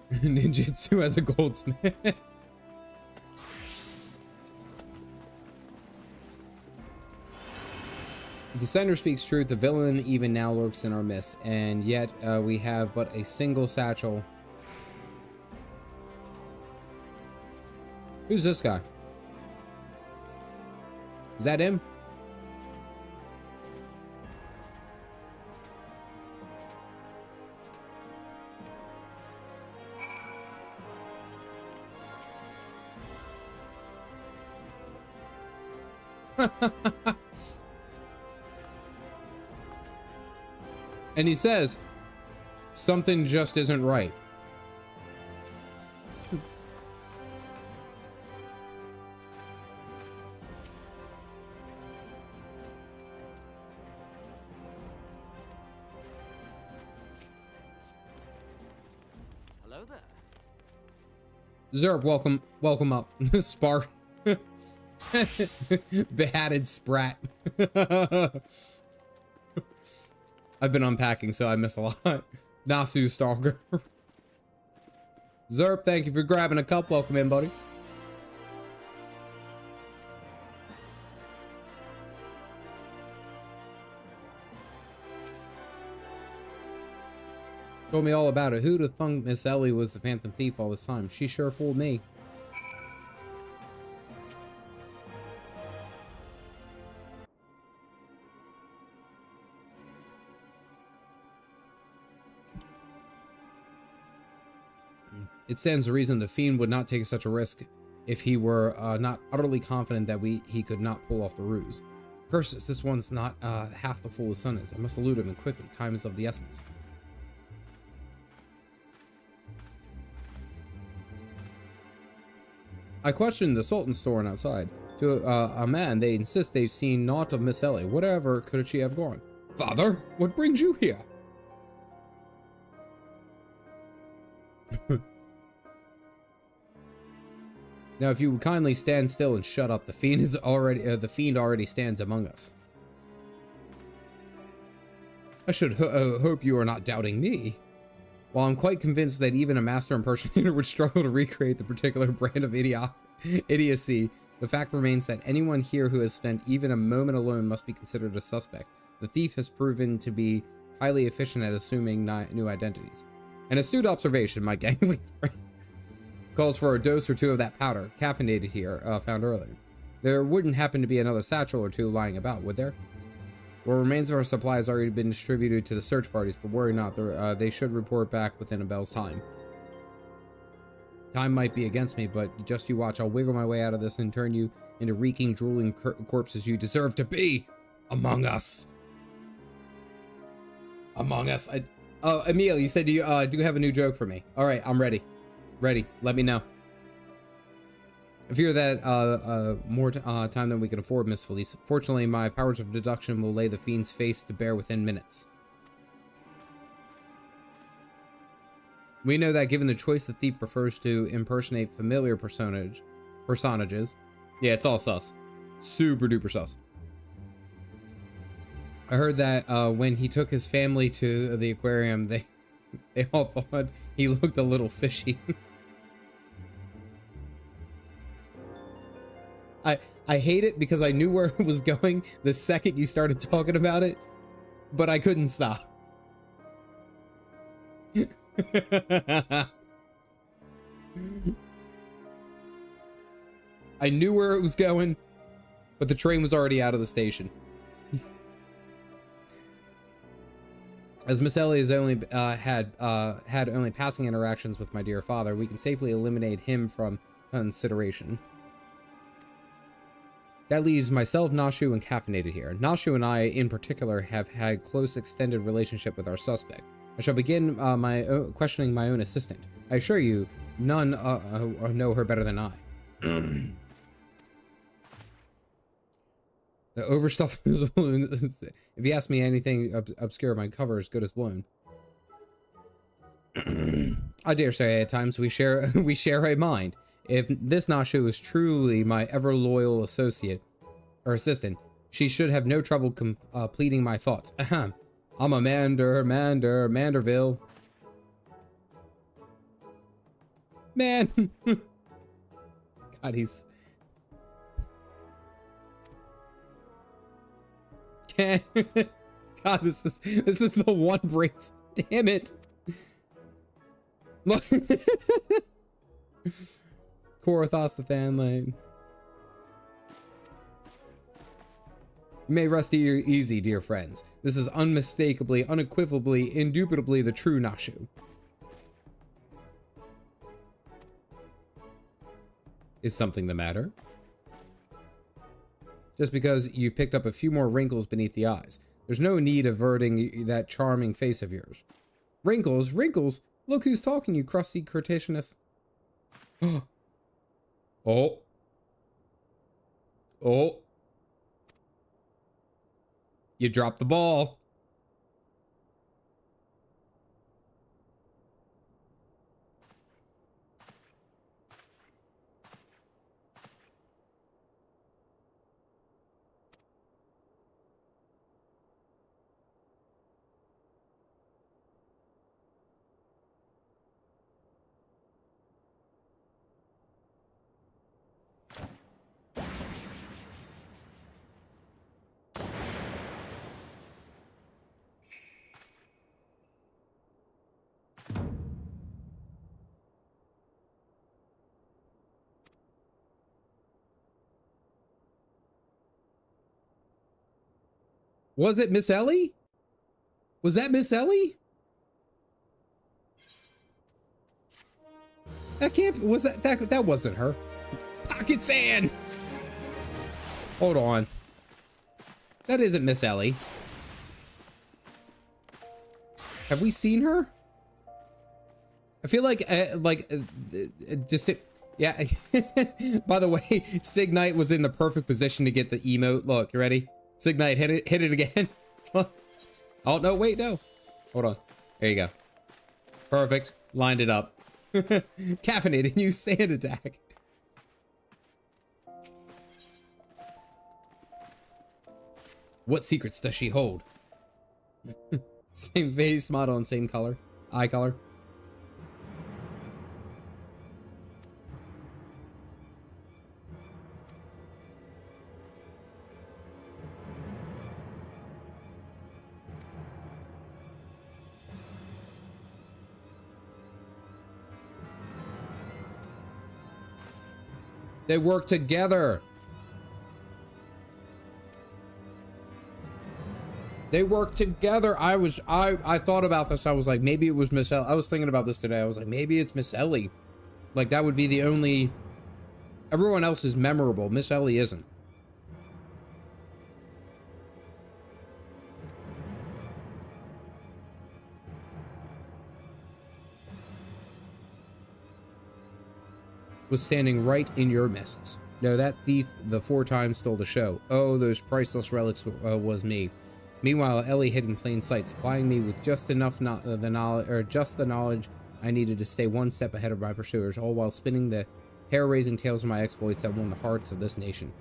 Ninjutsu as a goldsmith. The sender speaks truth. The villain even now lurks in our midst, and yet we have but a single satchel. Who's this guy? Is that him? And he says, something just isn't right. Hello there. Zerp, welcome up. Spark. Behatted sprat. I've been unpacking, so I miss a lot. Nasu Stalker. Zerp, thank you for grabbing a cup. Welcome in, buddy. Told me all about it. Who'd have thunk Miss Ellie was the Phantom Thief all this time? She sure fooled me. It stands to reason the fiend would not take such a risk if he were not utterly confident that he could not pull off the ruse. Curses, this one's not half the fool his son is. I must elude him, and quickly. Time is of the essence. I questioned the Sultan's store outside. To a man, they insist they've seen naught of Miss Ellie. Whatever could she have gone? Father, what brings you here? Now, if you would kindly stand still and shut up, the fiend already stands among us. I should hope you are not doubting me. While I'm quite convinced that even a master impersonator would struggle to recreate the particular brand of idiocy, the fact remains that anyone here who has spent even a moment alone must be considered a suspect. The thief has proven to be highly efficient at assuming new identities. An astute observation, my gangly friend. Calls for a dose or two of that powder, caffeinated here, found earlier. There wouldn't happen to be another satchel or two lying about, would there? What remains of our supply has already been distributed to the search parties, but worry not, they should report back within a bell's time. Time might be against me, but just you watch. I'll wiggle my way out of this and turn you into reeking, drooling corpses you deserve to be among us. Among us. Oh, Emil, you said you do have a new joke for me. All right, I'm ready. Ready. Let me know. I fear that more time than we can afford, Miss Felice. Fortunately, my powers of deduction will lay the fiend's face to bear within minutes. We know that given the choice, the thief prefers to impersonate familiar personages. Yeah, it's all sus. Super duper sus. I heard that when he took his family to the aquarium, they all thought he looked a little fishy. I hate it because I knew where it was going the second you started talking about it, but I couldn't stop. I knew where it was going, but the train was already out of the station. As Miss Ellie has only had only passing interactions with my dear father, we can safely eliminate him from consideration. That leaves myself, Nashu, and Caffeinated here. Nashu and I, in particular, have had close extended relationship with our suspect. I shall begin questioning my own assistant. I assure you, none know her better than I. The overstuffed balloon. If you ask me anything obscure, my cover is good as blown. I dare say at times we share a mind. If this Nashu is truly my ever loyal associate or assistant, she should have no trouble completing my thoughts. Ahem. I'm a Manderville. Man. God, he's... God, this is the one brace. Damn it. Look. Corothostophan Lane. You may rest easy, dear friends. This is unmistakably, unequivocally, indubitably the true Nashu. Is something the matter? Just because you've picked up a few more wrinkles beneath the eyes. There's no need averting that charming face of yours. Wrinkles? Wrinkles? Look who's talking, you crusty Cretaceous. Oh. Oh. You dropped the ball. Was it Miss Ellie? Was that Miss Ellie? That can't, was that wasn't her. Pocket sand! Hold on. That isn't Miss Ellie. Have we seen her? I feel like, just, yeah. By the way, Signite was in the perfect position to get the emote. Look, you ready? Signite, hit it again. Oh, no, wait, no. Hold on. There you go. Perfect. Lined it up. Caffeinated, use sand attack. What secrets does she hold? Same face model and same color. Eye color. They work together. They work together. I thought about this. I was like, maybe it was Miss Ellie. I was thinking about this today. I was like, maybe it's Miss Ellie. Like, that would be the only... Everyone else is memorable. Miss Ellie isn't. Was standing right in your midst. No, that thief the 4 times stole the show. Oh, those priceless relics was me. Meanwhile, Ellie hid in plain sight, supplying me with just enough the knowledge I needed to stay one step ahead of my pursuers, all while spinning the hair-raising tales of my exploits that won the hearts of this nation.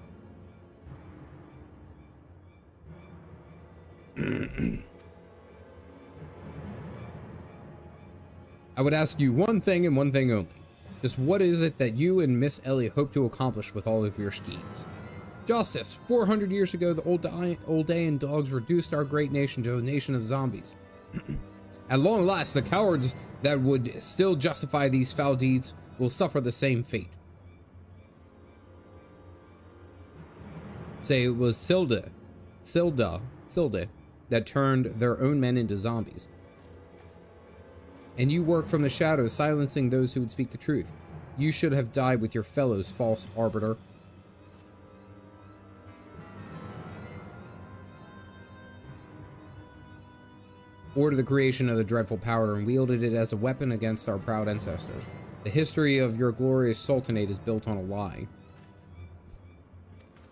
I would ask you one thing and one thing only. Just what is it that you and Miss Ellie hope to accomplish with all of your schemes? Justice. 400 years ago, the old Dayan dogs reduced our great nation to a nation of zombies. At long last, the cowards that would still justify these foul deeds will suffer the same fate. Say it was Silda, that turned their own men into zombies. And you work from the shadows, silencing those who would speak the truth. You should have died with your fellows, false arbiter. Ordered the creation of the dreadful powder and wielded it as a weapon against our proud ancestors. The history of your glorious sultanate is built on a lie.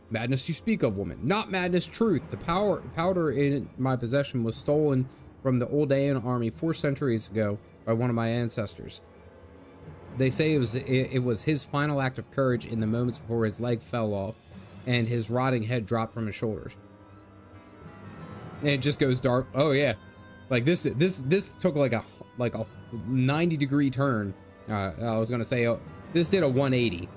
Madness you speak of, woman. Not madness, truth. The powder in my possession was stolen from the old Dayan army 4 centuries ago by one of my ancestors. They say it was his final act of courage in the moments before his leg fell off and his rotting head dropped from his shoulders. And it just goes dark. Oh yeah. Like this took like a 90-degree turn. I was gonna say this did a 180.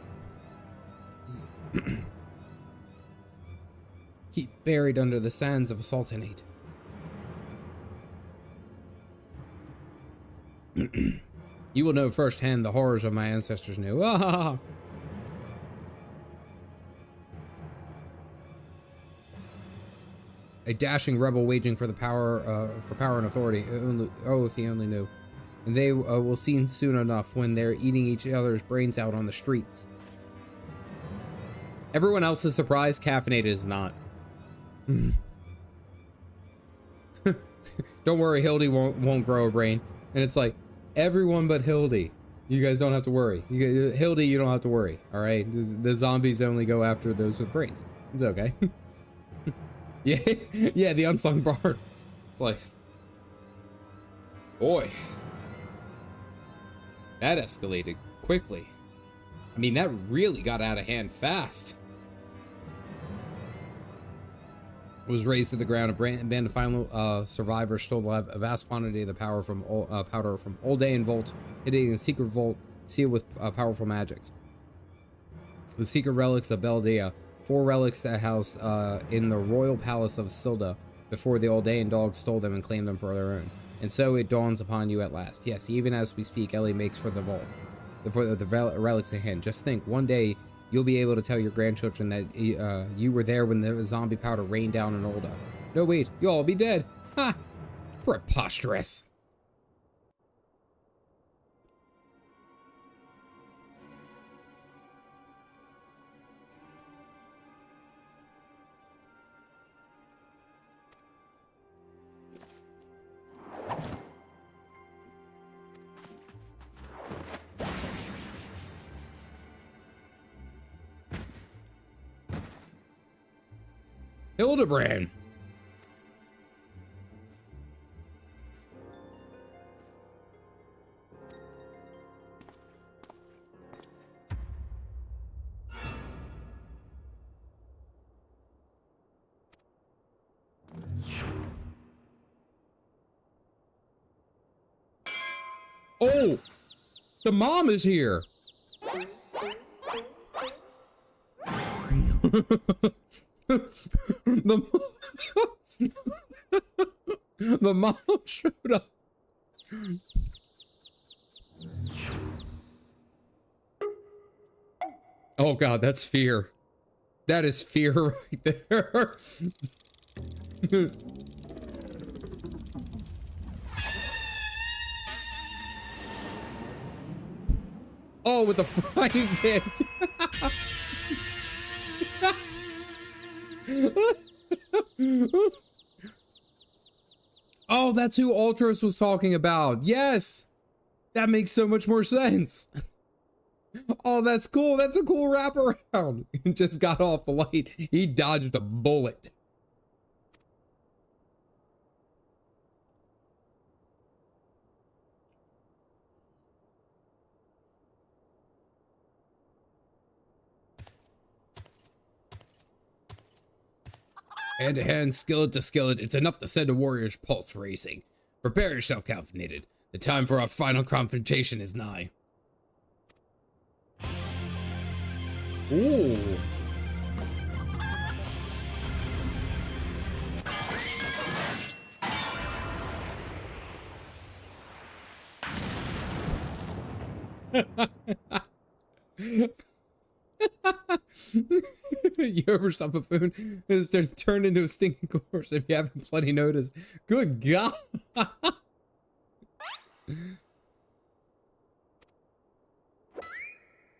Keep buried under the sands of a sultanate. You will know firsthand the horrors of my ancestors knew. Ah! A dashing rebel waging for the power and authority. Oh, if he only knew. And they will see soon enough when they're eating each other's brains out on the streets. Everyone else is surprised. Caffeinated is not. Don't worry, Hildy won't grow a brain. And it's like, everyone but Hildy. You guys don't have to worry. Hildy, you don't have to worry. All right, the zombies only go after those with brains. It's okay. Yeah, yeah, the unsung bard. It's like, boy, that escalated quickly. I mean, that really got out of hand fast. It was razed to the ground. A band of final survivors stole a vast quantity of the powder from Old Dayan vault, hidden in a secret vault sealed with powerful magics. The secret relics of Beldia. 4 relics that house in the royal palace of Silda before the Old Dayan dogs stole them and claimed them for their own. And so it dawns upon you at last. Yes, even as we speak, Ellie makes for the vault, for the relics in hand. Just think, one day you'll be able to tell your grandchildren that you were there when the zombie powder rained down in Olda. No, wait, you'll all be dead. Ha! Preposterous. Hildibrand. Oh, the mom is here. the, the mom showed up. Oh God, that's fear. That is fear right there. Oh, with the frying pan. Oh, that's who Ultros was talking about. Yes, that makes so much more sense. Oh, that's cool. That's a cool wraparound. He just got off the light. He dodged a bullet. Hand to hand, skillet to skillet, it's enough to send a warrior's pulse racing. Prepare yourself, Caffeinated. The time for our final confrontation is nigh. Ooh. You overstop a buffoon, it's turned into a stinking corpse if you haven't bloody noticed. Good God.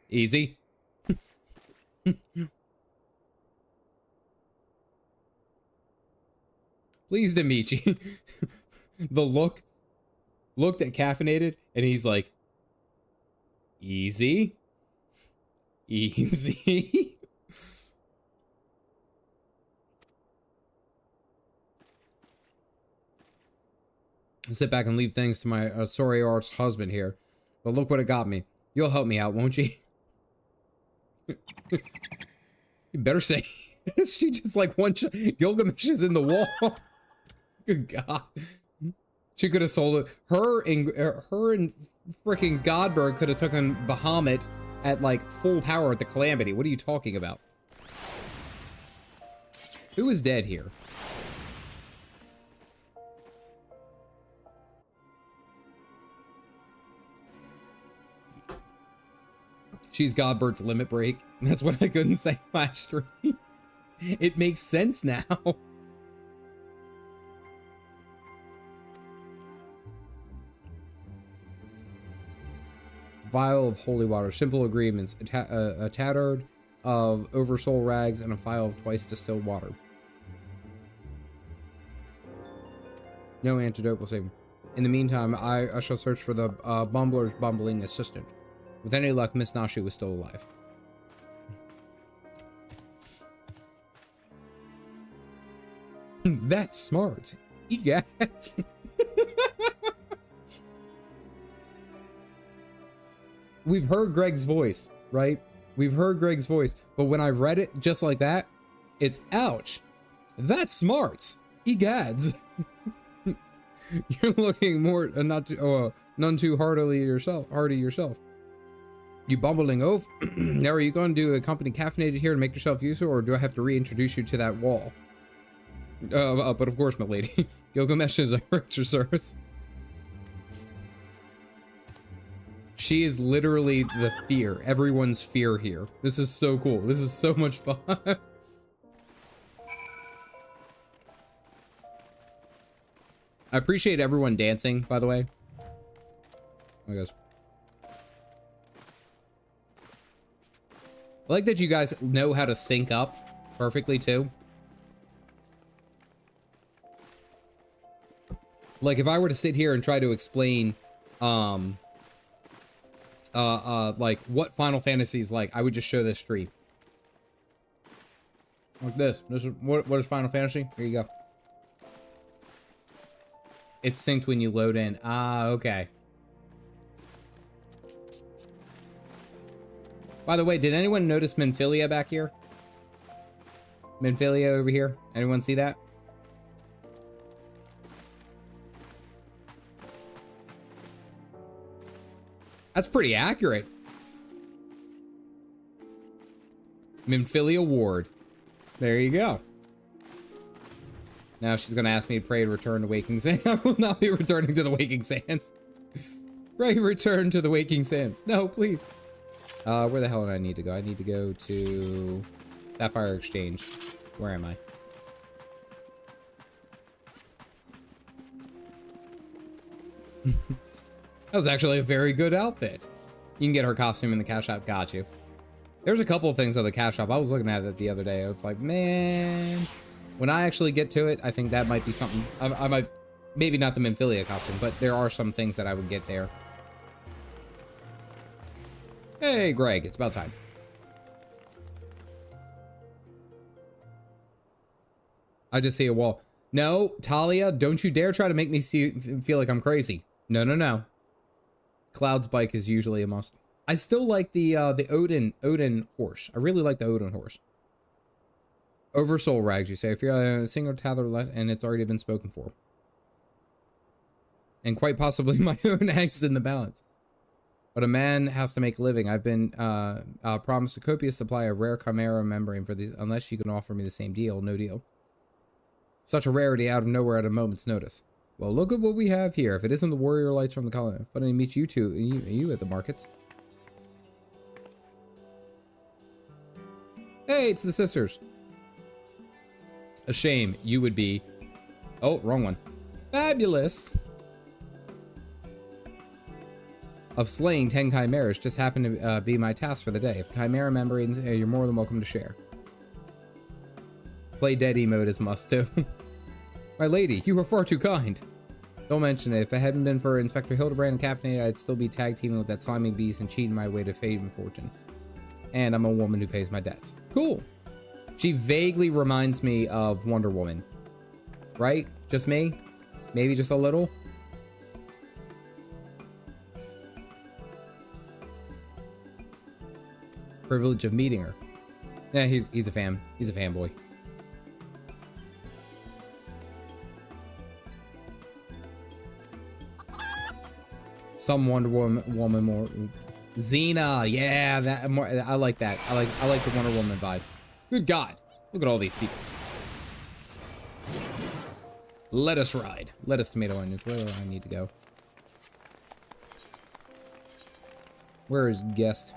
Easy. Pleased to meet you. The looked at Caffeinated and he's like, easy. Easy. Sit back and leave things to my sorry arse husband here. But look what it got me. You'll help me out, won't you? You better say. She just like one shot. Gilgamesh is in the wall. Good God. She could have sold it. Her and freaking Godberg could have taken Bahamut at like full power at the Calamity. What are you talking about? Who is dead here? She's Godbird's limit break. That's what I couldn't say last stream. It makes sense now. Vial of holy water, simple agreements, a tattered of oversoul rags, and a vial of twice distilled water. No antidote will save him. In the meantime, I shall search for the bumbler's bumbling assistant. With any luck, Miss Nashi was still alive. That's smart. Yeah. We've heard Greg's voice, right? We've heard Greg's voice, but when I read it just like that, it's ouch. That's smart. Egads. You're looking more none too hardy yourself. You bumbling oaf. Now are you going to accompany Caffeinated here to make yourself useful, or do I have to reintroduce you to that wall? But of course, my lady. Gilgamesh is a your service. She is literally the fear. Everyone's fear here. This is so cool. This is so much fun. I appreciate everyone dancing, by the way. I guess. I like that you guys know how to sync up perfectly too. Like if I were to sit here and try to explain like what Final Fantasy is like, I would just show this stream. Like this. This is what is Final Fantasy? Here you go. It's synced when you load in. Ah, okay. By the way, did anyone notice Minfilia back here? Minfilia over here? Anyone see that? That's pretty accurate. Minfilia Ward. There you go. Now she's gonna ask me to pray to return to Waking Sands. I will not be returning to the Waking Sands. Pray return to the Waking Sands. No, please. Where the hell do I need to go? I need to go to Sapphire Exchange. Where am I? That was actually a very good outfit. You can get her costume in the cash shop. Got you. There's a couple of things on the cash shop. I was looking at it the other day. It's like, man, when I actually get to it, I think that might be something. I might, maybe not the Minfilia costume, but there are some things that I would get there. Hey, Greg, it's about time. I just see a wall. No, Talia, don't you dare try to make me feel like I'm crazy. No, no, no. Cloud's bike is usually a must. I still like the Odin horse. I really like the Odin horse. Oversoul rags, you say. If you're a single tether left and it's already been spoken for. And quite possibly my own eggs in the balance. But a man has to make a living. I've been promised a copious supply of rare chimera membrane for these, unless you can offer me the same deal. No deal. Such a rarity out of nowhere at a moment's notice. Well, look at what we have here. If it isn't the warrior lights from the colony. Funny to meet you two. You at the markets. Hey, it's the sisters. A shame you would be. Oh, wrong one. Fabulous. Of slaying 10 chimeras just happened to be my task for the day. If chimera membranes, you're more than welcome to share. Play dead emote is must too. My lady, you were far too kind. Don't mention it. If it hadn't been for Inspector Hildibrand and Caffeinated, I'd still be tag teaming with that slimy beast and cheating my way to fame and fortune. And I'm a woman who pays my debts. Cool. She vaguely reminds me of Wonder Woman. Right? Just me? Maybe just a little? Privilege of meeting her. Yeah, he's a fan. He's a fanboy. Some Wonder Woman more. Xena, yeah, that more. I like that. I like the Wonder Woman vibe. Good God, look at all these people. Let us ride. Let us tomato onions. Where do I need to go? Where is guest?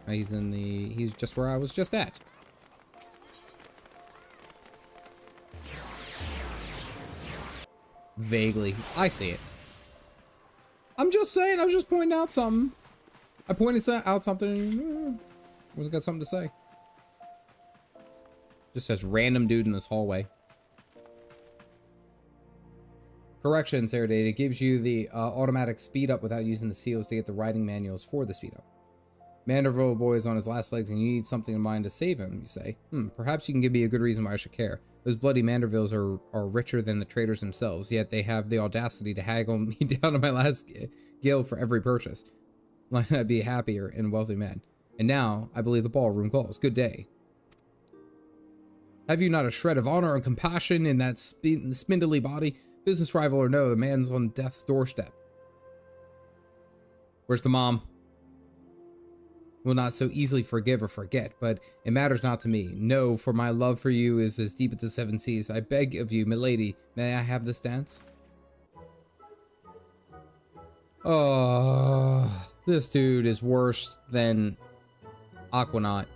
He's in the. He's just where I was just at. Vaguely, I see it. I'm just saying. I was just pointing out something. I pointed out something. Was got something to say. Just says random dude in this hallway. Correction, Sarah Date. It gives you the automatic speed up without using the seals to get the riding manuals for the speed up. Manderville boy is on his last legs and you need something in mind to save him, you say. Perhaps you can give me a good reason why I should care. Those bloody Mandervilles are richer than the traders themselves, yet they have the audacity to haggle me down to my last guild for every purchase. Might not be a happier and wealthy man. And now, I believe the ballroom calls. Good day. Have you not a shred of honor and compassion in that spindly body? Business rival or no, the man's on death's doorstep. Where's the mom? Will not so easily forgive or forget, but it matters not to me. No, for my love for you is as deep as the seven seas. I beg of you, milady, may I have this dance? Oh, this dude is worse than Aquanaut.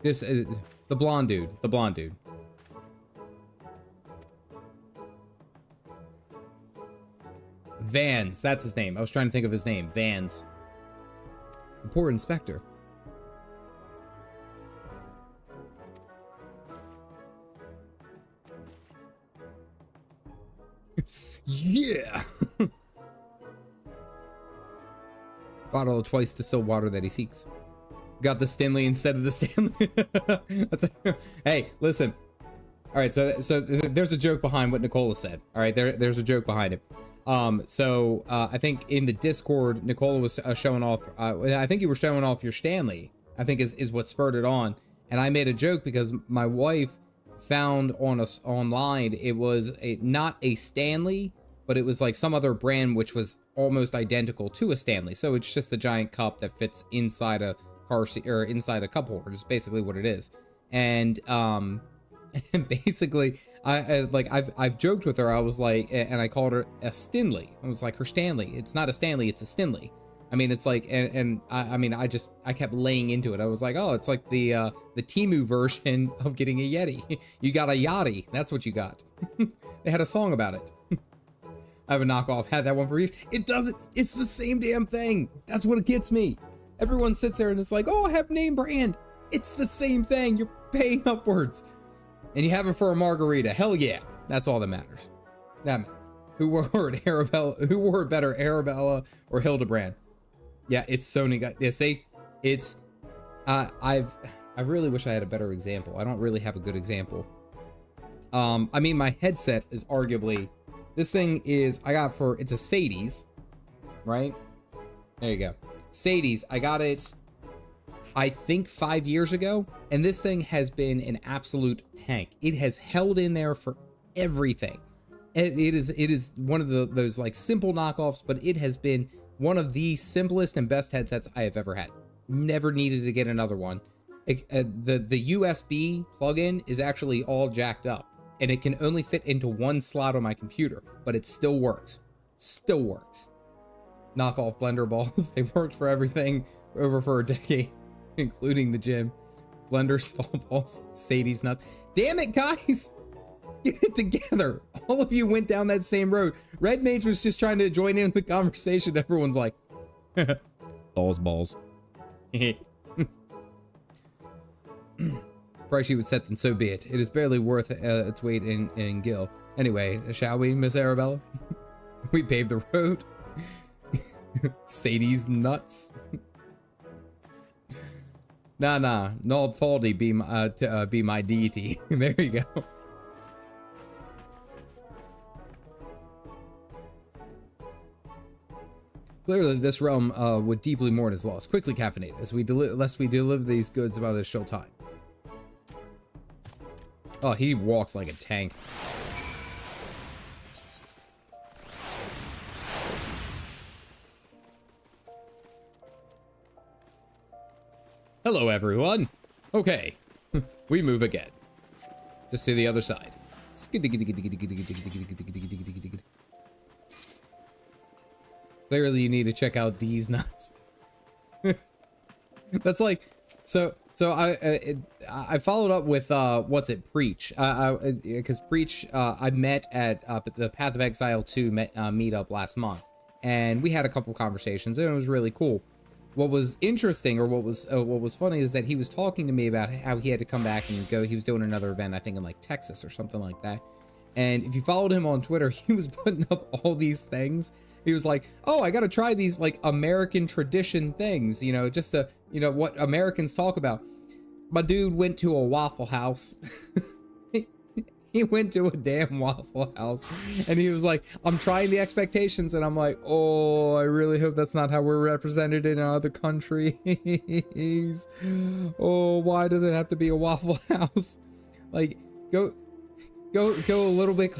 This is the blonde dude. The blonde dude. Vans, that's his name. I was trying to think of his name. Vans. Report inspector. Yeah. Bottle of twice distilled water that he seeks. Got the Stanley instead of the Stanley. Hey, listen. All right, so there's a joke behind what Nicola said. All right, there's a joke behind it. I think in the Discord, Nicola was showing off. I think you were showing off your Stanley. I think is what spurred it on. And I made a joke because my wife found on us online. It was not a Stanley, but it was like some other brand which was almost identical to a Stanley. So it's just a giant cup that fits inside a car seat or inside a cup holder. Is basically what it is. And basically, I've joked with her. I was like, and I called her a Stinley. I was like, her Stanley. It's not a Stanley. It's a Stinley. I mean, it's like, I kept laying into it. I was like, oh, it's like the Temu version of getting a Yeti. You got a Yachty. That's what you got. They had a song about it. I have a knockoff. Had that one for you. It doesn't. It's the same damn thing. That's what gets me. Everyone sits there and it's like, oh, I have name brand. It's the same thing. You're paying upwards. And you have it for a margarita. Hell yeah. That's all that matters. That matters. Who wore it, Arabella? Who wore it better, Arabella or Hildibrand? Yeah, it's Sony. Yeah, see, it's, I really wish I had a better example. I don't really have a good example. I mean, my headset is arguably, this thing is, it's a Sadie's, right? There you go. Sadie's, I got it, I think 5 years ago, and this thing has been an absolute tank. It has held in there for everything. It is one of those like simple knockoffs, but it has been one of the simplest and best headsets I have ever had. Never needed to get another one. The USB plug-in is actually all jacked up, and it can only fit into one slot on my computer, but it still works. Still works. Knockoff blender balls. They worked for everything for a decade, including the gym. Blender stall balls. Sadie's nuts. Damn it, guys! Get it together. All of you went down that same road. Red Mage was just trying to join in the conversation. Everyone's like, balls. Price you would set, then so be it. It is barely worth its weight in gil. Anyway, shall we, Miss Arabella? We paved the road. Sadie's nuts. Nah. Nald Faldy be my deity. There you go. Clearly, this realm would deeply mourn his loss. Quickly caffeinate, lest we deliver these goods by this shall time. Oh, he walks like a tank. Hello, everyone. Okay, we move again. Just to the other side. Clearly, you need to check out these nuts. That's like, so I followed up with Preach, because Preach I met at the Path of Exile 2 meetup last month, and we had a couple conversations, and it was really cool. What was interesting, or what was funny, is that he was talking to me about how he had to come back and go. He was doing another event, I think in like Texas or something like that. And if you followed him on Twitter, he was putting up all these things. He was like, oh, I got to try these like American tradition things, you know, just to, you know, what Americans talk about. My dude went to a Waffle House. He went to a damn Waffle House, and he was like, I'm trying the expectations, and I'm like, oh, I really hope that's not how we're represented in other countries. Oh, why does it have to be a Waffle House? Like, go a little bit,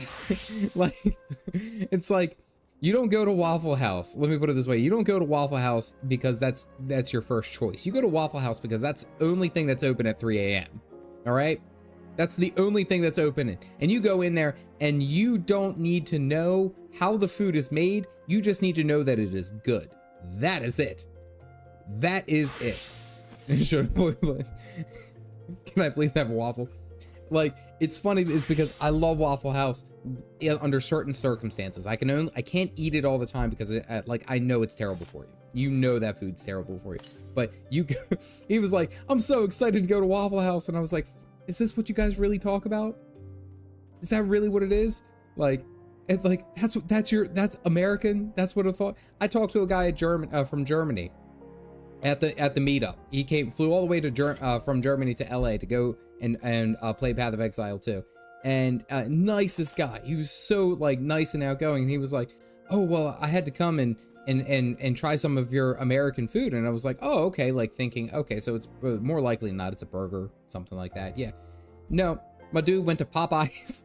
like, it's like, you don't go to Waffle House. Let me put it this way. You don't go to Waffle House because that's your first choice. You go to Waffle House because that's the only thing that's open at 3 a.m. All right? That's the only thing that's open. And you go in there and you don't need to know how the food is made. You just need to know that it is good. That is it. That is it. Can I please have a waffle? Like, it's funny, it's because I love Waffle House under certain circumstances. I can't eat it all the time because I know it's terrible for you. You know that food's terrible for you. But he was like, I'm so excited to go to Waffle House, and I was like, is this what you guys really talk about? Is that really what it is? Like, it's like, that's American. That's what I thought. I talked to a guy from Germany at the meetup. He flew all the way to from Germany to LA to go and play Path of Exile 2. And nicest guy. He was so like nice and outgoing. And he was like, oh, well, I had to come and try some of your American food. And I was like, oh, okay. Like thinking, okay, so it's more likely than not, it's a burger, something like that. Yeah. No, my dude went to Popeyes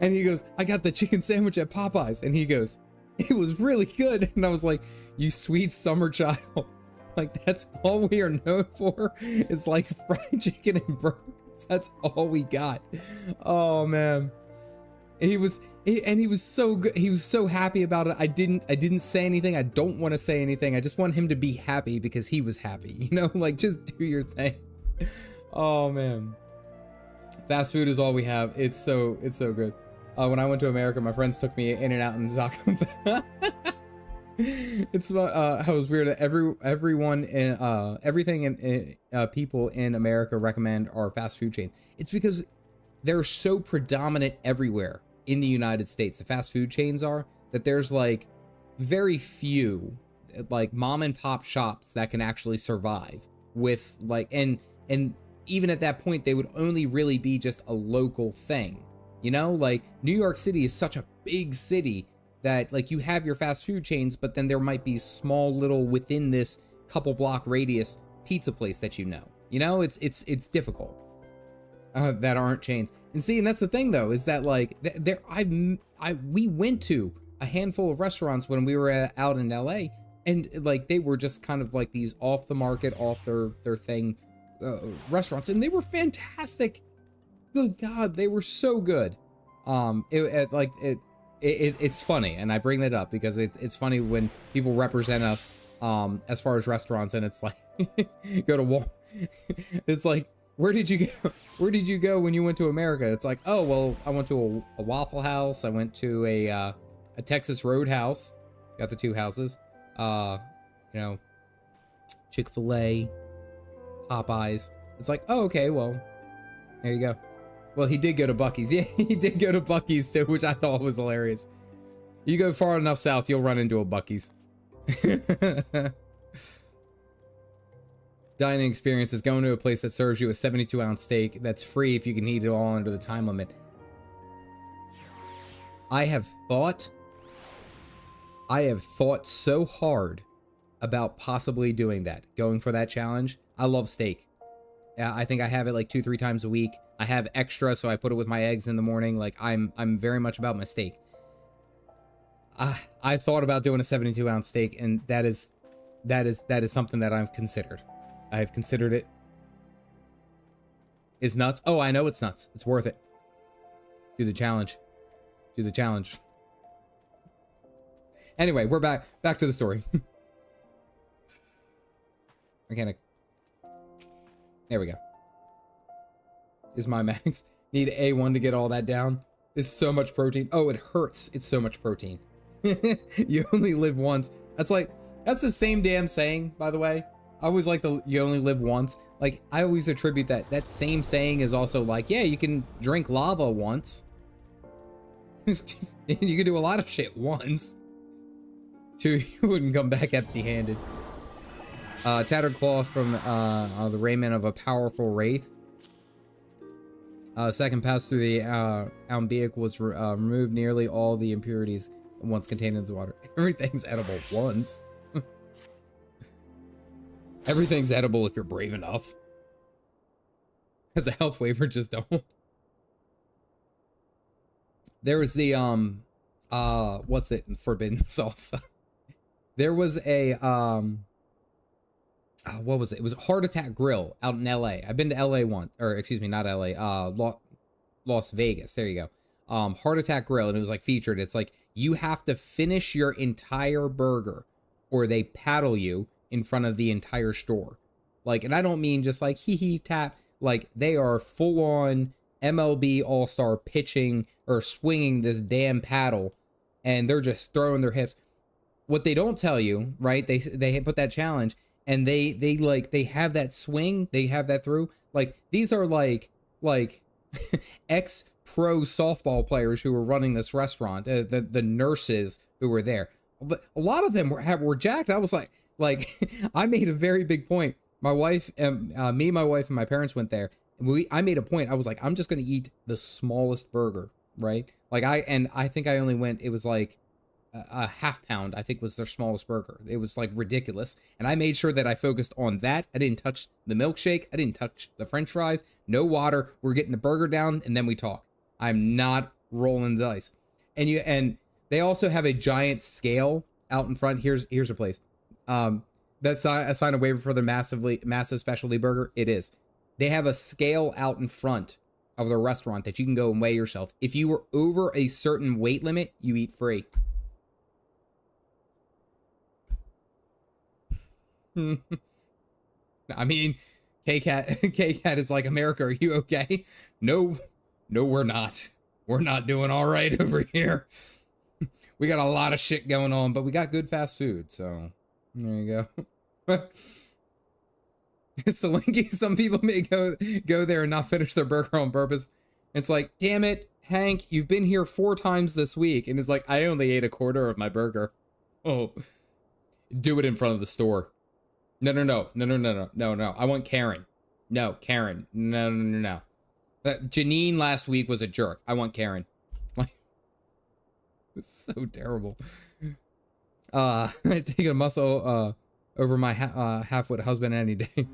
and he goes, I got the chicken sandwich at Popeyes. And he goes, it was really good. And I was like, you sweet summer child. Like, that's all we are known for is like fried chicken and burgers. That's all we got. Oh man. He was so good. He was so happy about it. I didn't say anything. I don't want to say anything. I just want him to be happy because he was happy, you know, like just do your thing. Oh man. Fast food is all we have. It's so good. When I went to America, my friends took me in and out in Taco Bell. It's how it was weird. Everyone in everything in people in America recommend are fast food chains. It's because they're so predominant everywhere in the United States. The fast food chains are that there's like very few like mom and pop shops that can actually survive with like and even at that point they would only really be just a local thing. You know, like New York City is such a big city that like you have your fast food chains, but then there might be small little within this couple block radius pizza place that you know, it's difficult that aren't chains. And see, and that's the thing though, is that like we went to a handful of restaurants when we were out in LA, and like they were just kind of like these off the market, off their thing restaurants, and they were fantastic. Good God, they were so good. It's funny, and I bring that up because it's funny when people represent us as far as restaurants, and it's like go to Wal. It's like, where did you go when you went to America? It's like, oh well, I went to a Waffle House. I went to a Texas Roadhouse. Got the two houses. You know, Chick-fil-A, Popeyes. It's like, oh okay, well, there you go. Well, he did go to Buc-ee's. Yeah, he did go to Buc-ee's too, which I thought was hilarious. You go far enough south, you'll run into a Buc-ee's. Dining experience is going to a place that serves you a 72-ounce steak that's free if you can eat it all under the time limit. I have thought so hard about possibly doing that, going for that challenge. I love steak. I think I have it like 2-3 times a week. I have extra, so I put it with my eggs in the morning. Like I'm very much about my steak. I thought about doing a 72-ounce steak, and that is something that I've considered. I have considered it. It's nuts. Oh, I know it's nuts. It's worth it. Do the challenge. Do the challenge. Anyway, we're back to the story. Mechanic. There we go. Is my max. Need A1 to get all that down. This is so much protein. Oh, it hurts. It's so much protein. You only live once. That's the same damn saying, by the way. I always like you only live once. Like, I always attribute that same saying is also like, yeah, you can drink lava once. You can do a lot of shit once. Two, you wouldn't come back empty-handed. Tattered cloth from the raiment of a powerful wraith. Second pass through the umbilic was removed nearly all the impurities once contained in the water. Everything's edible once. Everything's edible if you're brave enough. As a health waiver, just don't. There was the what's it? Forbidden salsa. There was a what was it? It was Heart Attack Grill out in LA. I've been to LA once, or excuse me, not LA, Las Vegas. There you go. Heart Attack Grill, and it was like featured. It's like you have to finish your entire burger or they paddle you in front of the entire store. Like, and I don't mean just like hee hee tap, like they are full on MLB All-Star pitching or swinging this damn paddle, and they're just throwing their hips. What they don't tell you, right? They put that challenge, and they have that swing, they have that through. Like, these are like ex-pro softball players who were running this restaurant, the nurses who were there. But a lot of them were jacked. I was like I made a very big point. My wife and me, my wife and my parents went there. I made a point. I was like, I'm just going to eat the smallest burger, right? Like I think I only went, it was like a half pound, I think was their smallest burger. It was like ridiculous. And I made sure that I focused on that. I didn't touch the milkshake. I didn't touch the French fries. No water. We're getting the burger down and then we talk. I'm not rolling the dice. And they also have a giant scale out in front. Here's a place. That's a sign of waiver for the massive specialty burger. It is. They have a scale out in front of the restaurant that you can go and weigh yourself. If you were over a certain weight limit, you eat free. I mean, K-Cat is like, America, are you okay? No, we're not. We're not doing all right over here. We got a lot of shit going on, but we got good fast food, so there you go. Salinky, some people may go there and not finish their burger on purpose. It's like, damn it, Hank, you've been here 4 times this week. And it's like, I only ate a quarter of my burger. Oh, do it in front of the store. No. I want Karen. No, Karen. No. Janine last week was a jerk. I want Karen. Like, it's so terrible. Taking a muscle over my half-wit husband any day.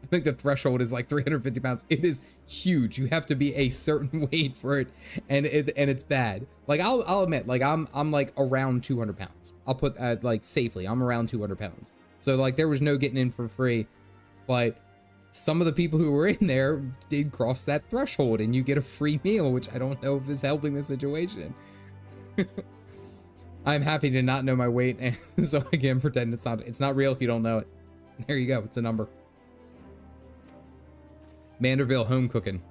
I think the threshold is like 350 pounds. It is huge. You have to be a certain weight for it, and it's bad. Like I'll admit, like I'm like around 200 pounds. I'll put like safely. I'm around 200 pounds. So like there was no getting in for free, but some of the people who were in there did cross that threshold, and you get a free meal, which I don't know if is helping the situation. I'm happy to not know my weight, and so I can pretend it's not real if you don't know it. There you go. It's a number. Manderville home cooking.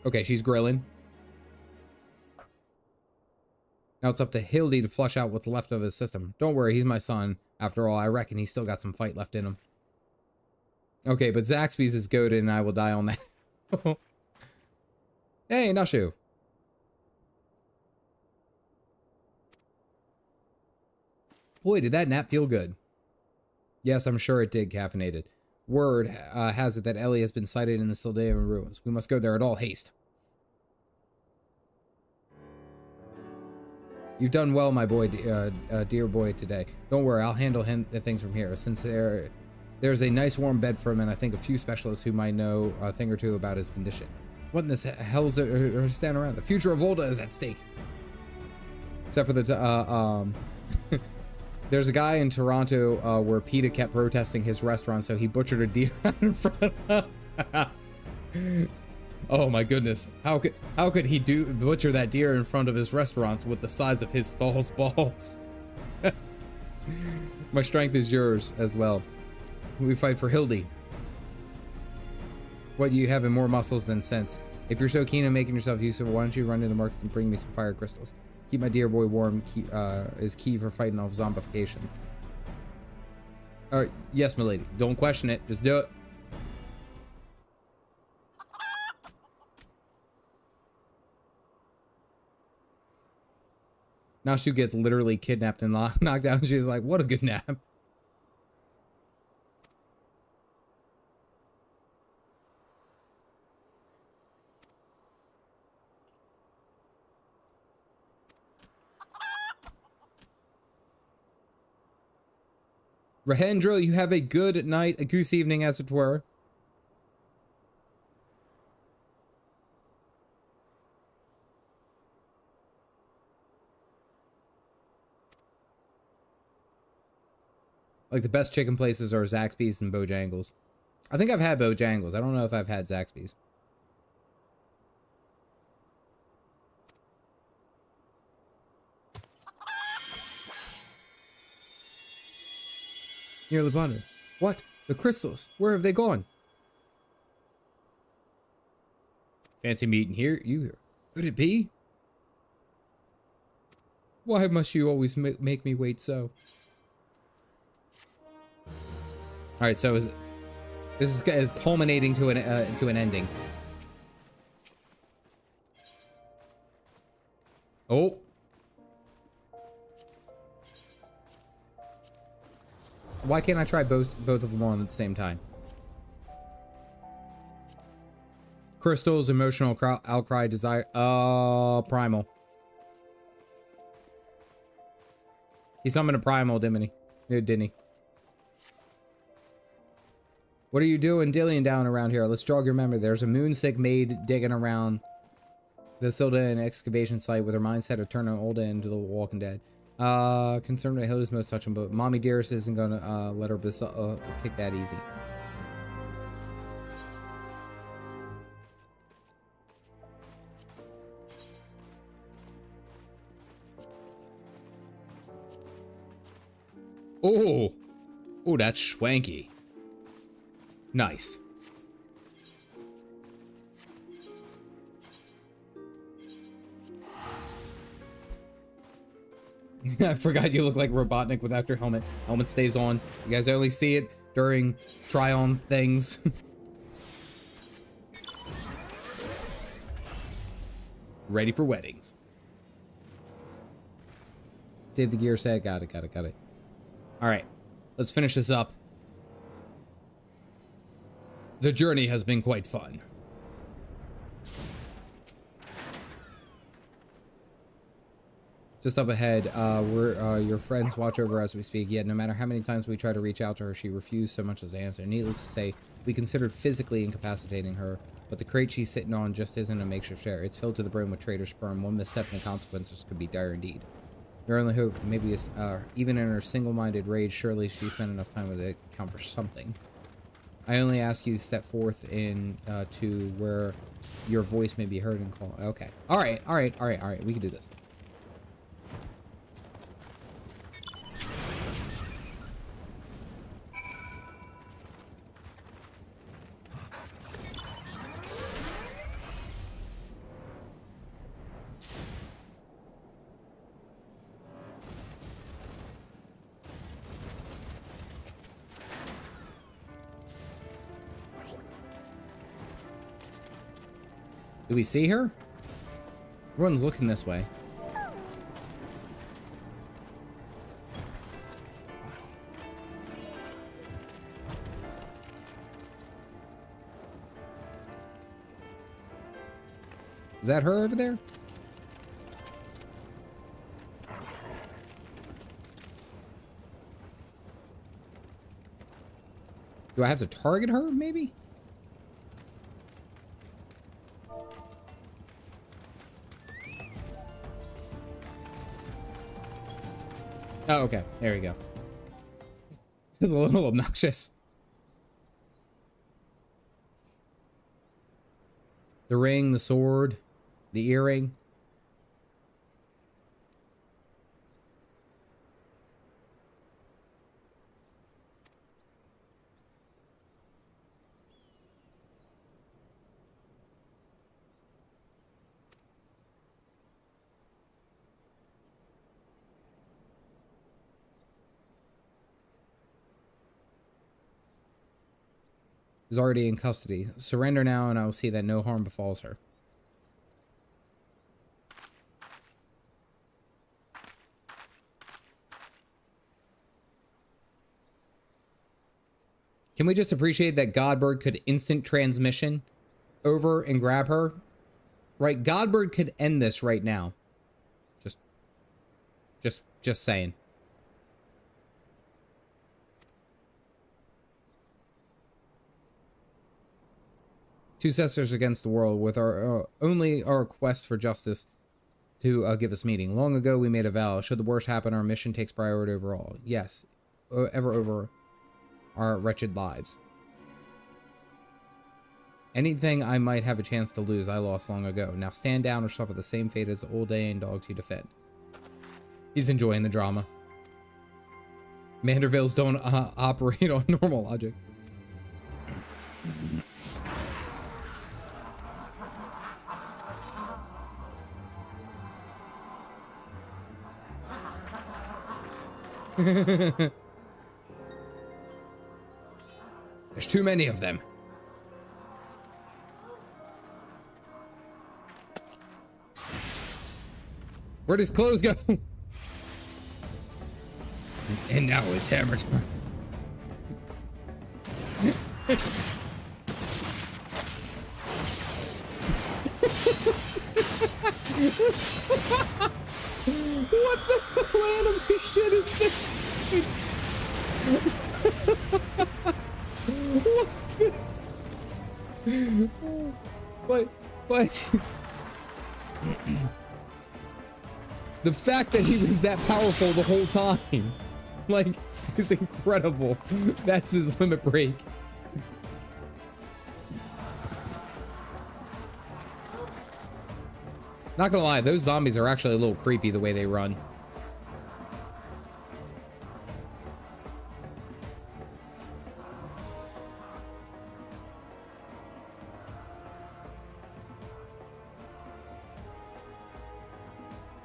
Okay, she's grilling. Now it's up to Hildy to flush out what's left of his system. Don't worry, he's my son. After all, I reckon he's still got some fight left in him. Okay, but Zaxby's is goated and I will die on that. Hey, Nushu. Boy, did that nap feel good. Yes, I'm sure it did, Caffeinated. Word has it that Ellie has been sighted in the Sildean ruins. We must go there at all haste. You've done well, my boy, dear boy, today. Don't worry, I'll handle the things from here. Since there's a nice warm bed for him, and I think a few specialists who might know a thing or two about his condition. What in the hell's there stand around? The future of Volta is at stake. Except for the there's a guy in Toronto where PETA kept protesting his restaurant, so he butchered a deer out in front of Oh my goodness. How could he butcher that deer in front of his restaurant with the size of his Thal's balls? My strength is yours as well. We fight for Hildy. What, you have more muscles than sense. If you're so keen on making yourself useful, why don't you run to the market and bring me some fire crystals? Keep my dear boy warm is key for fighting off zombification. Alright, yes, milady. Don't question it. Just do it. Now she gets literally kidnapped and knocked out, and she's like, what a good nap. Rahendra, you have a good night, a goose evening as it were. Like the best chicken places are Zaxby's and Bojangles. I think I've had Bojangles. I don't know if I've had Zaxby's. Near the bottom. What? The crystals. Where have they gone? Fancy meeting here. You here. Could it be? Why must you always make me wait so? All right, so this is culminating to an ending. Oh. Why can't I try both of them on at the same time? Crystals, emotional outcry, desire. Primal. He summoned a primal, didn't he? No, didn't he? What are you doing dillying down around here? Let's jog your memory. There's a moonsick maid digging around the Silda excavation site with her mindset of turning Olda into the Walking Dead. Concerned that Hilda's most touching, but Mommy Dearest isn't gonna let her kick that easy. Oh, oh, that's swanky. Nice. I forgot you look like Robotnik without your helmet. Helmet stays on. You guys only see it during try-on things. Ready for weddings. Save the gear set. Got it. All right, let's finish this up. The journey has been quite fun. Just up ahead, your friends watch over as we speak, yet no matter how many times we try to reach out to her, she refused so much as to answer. Needless to say, we considered physically incapacitating her, but the crate she's sitting on just isn't a makeshift chair. It's filled to the brim with traitor sperm. One misstep and the consequences could be dire indeed. Your only hope, maybe is, even in her single-minded rage, surely she spent enough time with it to count for something. I only ask you to step forth in to where your voice may be heard and call. Okay. All right. We can do this. Do we see her? Everyone's looking this way. Is that her over there? Do I have to target her, maybe? Oh, okay. There we go. It's a little obnoxious. The ring, the sword, the earring. Is already in custody. Surrender now and I will see that no harm befalls her. Can we just appreciate that Godbird could instant transmission over and grab her? Right, Godbird could end this right now. Just saying. Two sisters against the world, with our only our quest for justice to give us meaning. Long ago, we made a vow. Should the worst happen, our mission takes priority over all. Yes, ever over our wretched lives. Anything I might have a chance to lose, I lost long ago. Now stand down or suffer the same fate as the old day and dogs you defend. He's enjoying the drama. Mandervilles don't operate on normal logic. There's too many of them. Where'd his clothes go? And now it's hammer time. What the hell anime shit is this? What? The fact that he was that powerful the whole time, like, is incredible. That's his limit break. Not gonna lie, those zombies are actually a little creepy the way they run.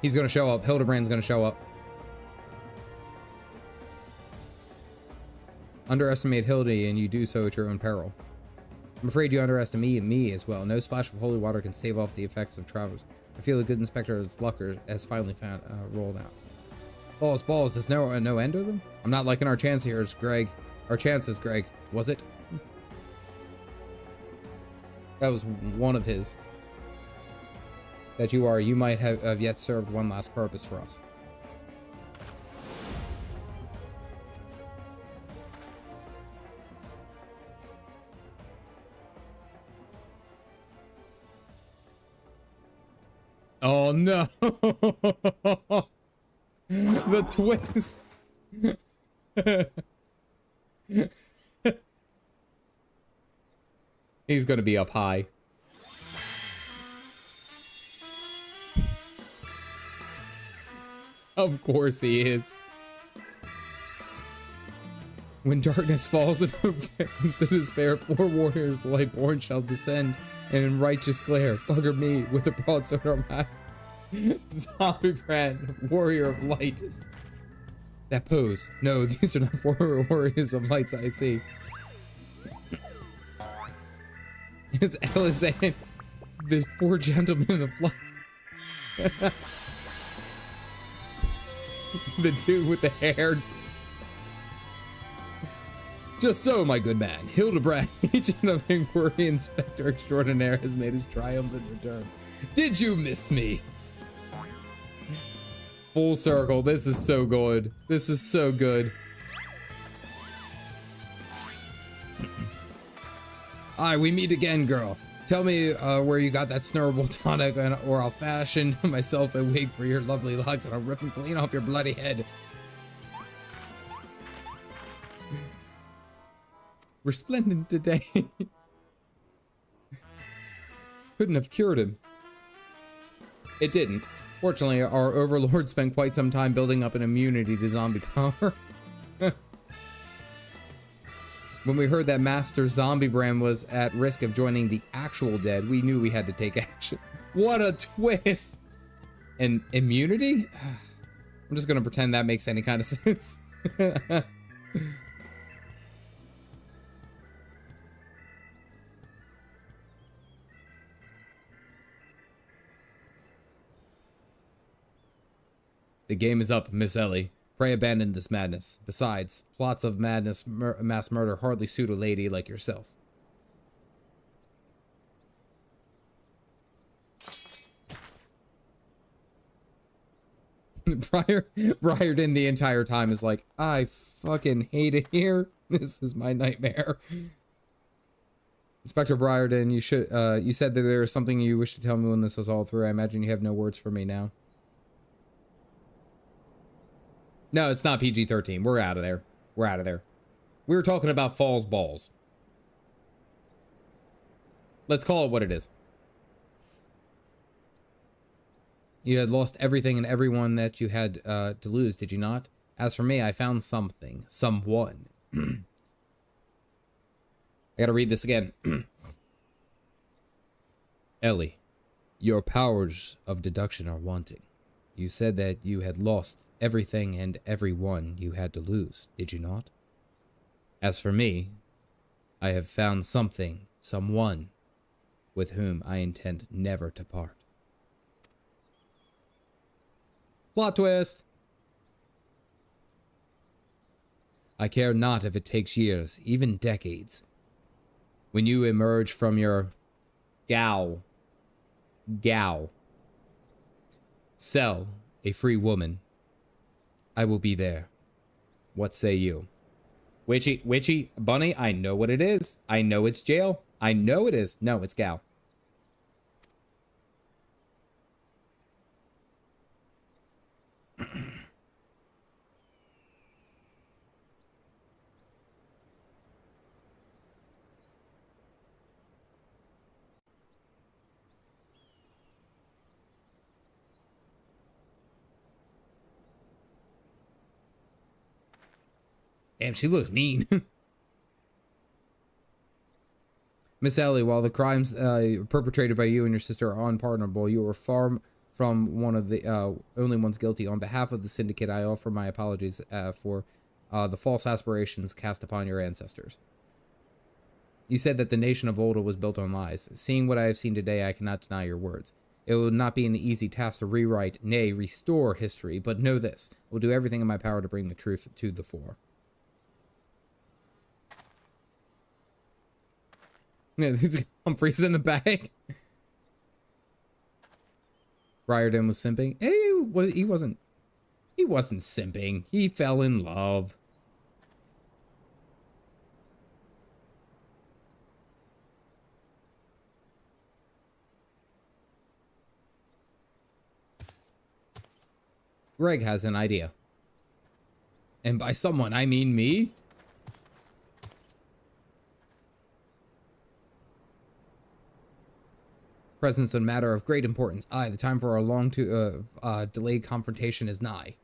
He's gonna show up. Hildibrand's gonna show up. Underestimate Hildy, and you do so at your own peril. I'm afraid you underestimate me as well. No splash of holy water can stave off the effects of travelers. I feel a good inspector of lucker has finally found rolled out. Balls, there's no end to them? I'm not liking our chances, Greg. Our chances, Greg. Was it? That was one of his. That you might have yet served one last purpose for us. Oh no! The twist! He's gonna be up high. Of course he is. When darkness falls into despair, 4 warriors lightborn shall descend, and in righteous glare bugger me with a broadsword or mask. Hildibrand, warrior of light. That pose. No, these are not warriors of lights I see. It's Elizan, the 4 gentlemen of light. The dude with the hair. Just so, my good man, Hildibrand, agent of inquiry inspector extraordinaire, has made his triumphant return. Did you miss me? Full circle. This is so good. This is so good. Aye, we meet again, girl. Tell me where you got that snurrable tonic, or I'll fashion myself a wig for your lovely locks and I'll rip them clean off your bloody head. Resplendent today. Couldn't have cured him. It didn't. Fortunately, our overlord spent quite some time building up an immunity to zombie power. When we heard that Master Zombiebrand was at risk of joining the actual dead, we knew we had to take action. What a twist! And immunity? I'm just gonna pretend that makes any kind of sense. The game is up, Miss Ellie. Pray abandon this madness. Besides, plots of madness, mass murder hardly suit a lady like yourself. Briarden the entire time is like, I fucking hate it here. This is my nightmare. Inspector Briarden, you said that there was something you wish to tell me when this is all through. I imagine you have no words for me now. No, it's not PG-13. We're out of there. We're out of there. We were talking about Falls Balls. Let's call it what it is. You had lost everything and everyone that you had to lose, did you not? As for me, I found something. Someone. I gotta read this again. Ellie, your powers of deduction are wanting. You said that you had lost everything and everyone you had to lose, did you not? As for me, I have found something, someone, with whom I intend never to part. Plot twist! I care not if it takes years, even decades. When you emerge from your Gao, Sell a free woman. I will be there. What say you? Witchy, bunny, I know what it is. I know it's jail. I know it is. No, it's gal. Damn, she looks mean. Miss Ellie, while the crimes perpetrated by you and your sister are unpardonable, you are far from one of the only ones guilty. On behalf of the syndicate, I offer my apologies for the false aspirations cast upon your ancestors. You said that the nation of Olda was built on lies. Seeing what I have seen today, I cannot deny your words. It will not be an easy task to rewrite, nay, restore history, but know this. I will do everything in my power to bring the truth to the fore. Yeah, Humphrey's in the bag. Riordan was simping. Hey, he wasn't simping. He fell in love. Greg has an idea. And by someone, I mean me. Presence a matter of great importance. Aye, the time for our long delayed confrontation is nigh.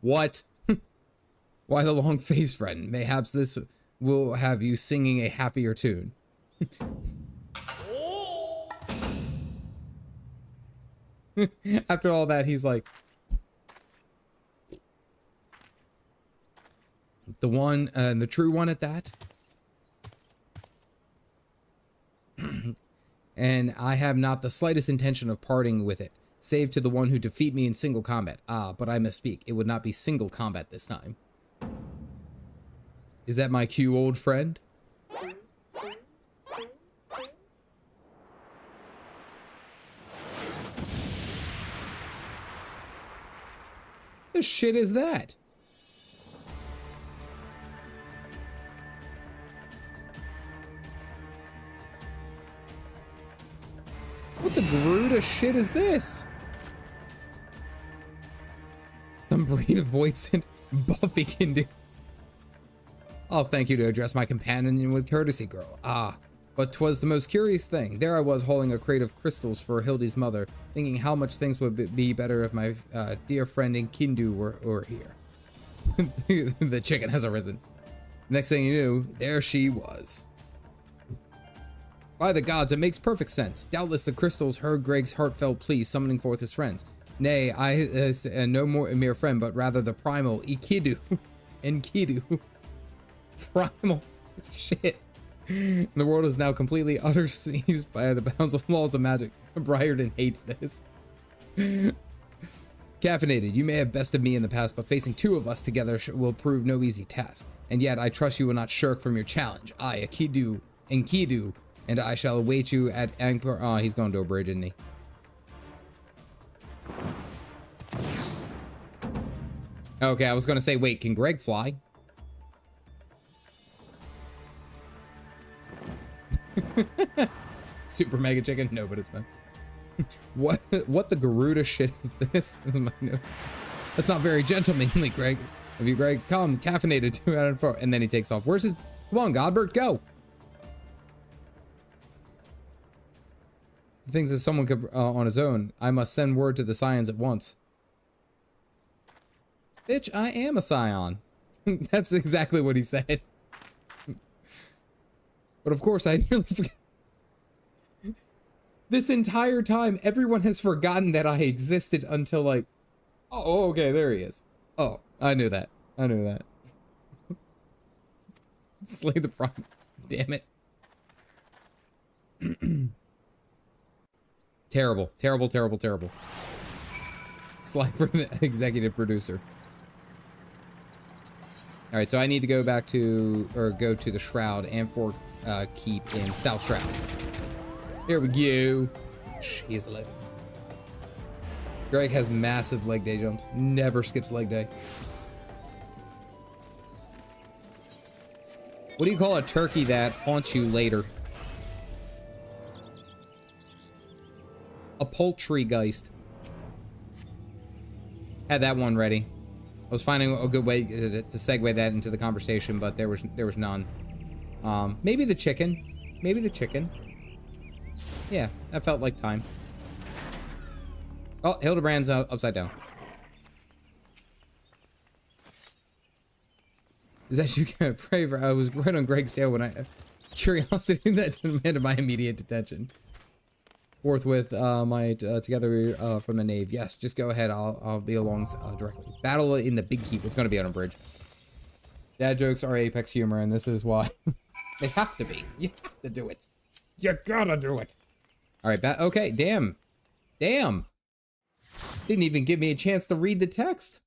What? Why the long face, friend? Mayhaps this will have you singing a happier tune. After all that, he's like, the one, the true one at that. And I have not the slightest intention of parting with it, save to the one who defeat me in single combat. Ah, but I misspeak. It would not be single combat this time. Is that my cue, old friend? The shit is that? What the Garuda shit is this? Some breed of voice Buffy can do. I'll thank you to address my companion with courtesy, girl. Ah, but 'twas the most curious thing. There I was holding a crate of crystals for Hildy's mother, thinking how much things would be better if my dear friend Kindu were here. The chicken has arisen. Next thing you knew, there she was. By the gods, it makes perfect sense. Doubtless the crystals heard Greg's heartfelt plea, summoning forth his friends. Nay, I no more a mere friend, but rather the primal Enkidu. Enkidu. Primal. Shit. And the world is now completely utter seized by the bounds of laws of magic. Briarden hates this. Caffeinated, you may have bested me in the past, but facing two of us together will prove no easy task. And yet, I trust you will not shirk from your challenge. I, Enkidu, and I shall await you at Angkor. Oh, he's going to a bridge, isn't he? Okay, I was going to say, wait, can Greg fly? Super mega chicken? No, but it's fine. What the Garuda shit is this? This is my note. That's not very gentlemanly, Greg. Have you, Greg? Come, caffeinated 2 out of 4. And then he takes off. Where's his... Come on, Godbert, go! He thinks that someone could, on his own. I must send word to the Scions at once. Bitch, I am a Scion. That's exactly what he said. But of course, I nearly forgot. This entire time, everyone has forgotten that I existed until like... Oh, okay, there he is. Oh, I knew that. I knew that. Slay the problem. Damn it. Terrible, terrible, terrible, terrible. Slide from the executive producer. All right, so I need to go back to, or go to the Shroud and for Keep in South Shroud. Here we go. She is living. Greg has massive leg day jumps. Never skips leg day. What do you call a turkey that haunts you later? A poultrygeist. Had that one ready. I was finding a good way to segue that into the conversation, but there was none. Maybe the chicken. Maybe the chicken. Yeah, that felt like time. Oh, Hildibrand's upside down. Is that you gonna pray for? I was right on Greg's tail when curiosity that demanded my immediate attention. Forthwith, together from the nave. Yes, just go ahead. I'll be along directly. Battle in the big keep. It's gonna be on a bridge. Dad jokes are apex humor, and this is why they have to be. You have to do it. You gotta do it. All right, okay. Damn. Didn't even give me a chance to read the text.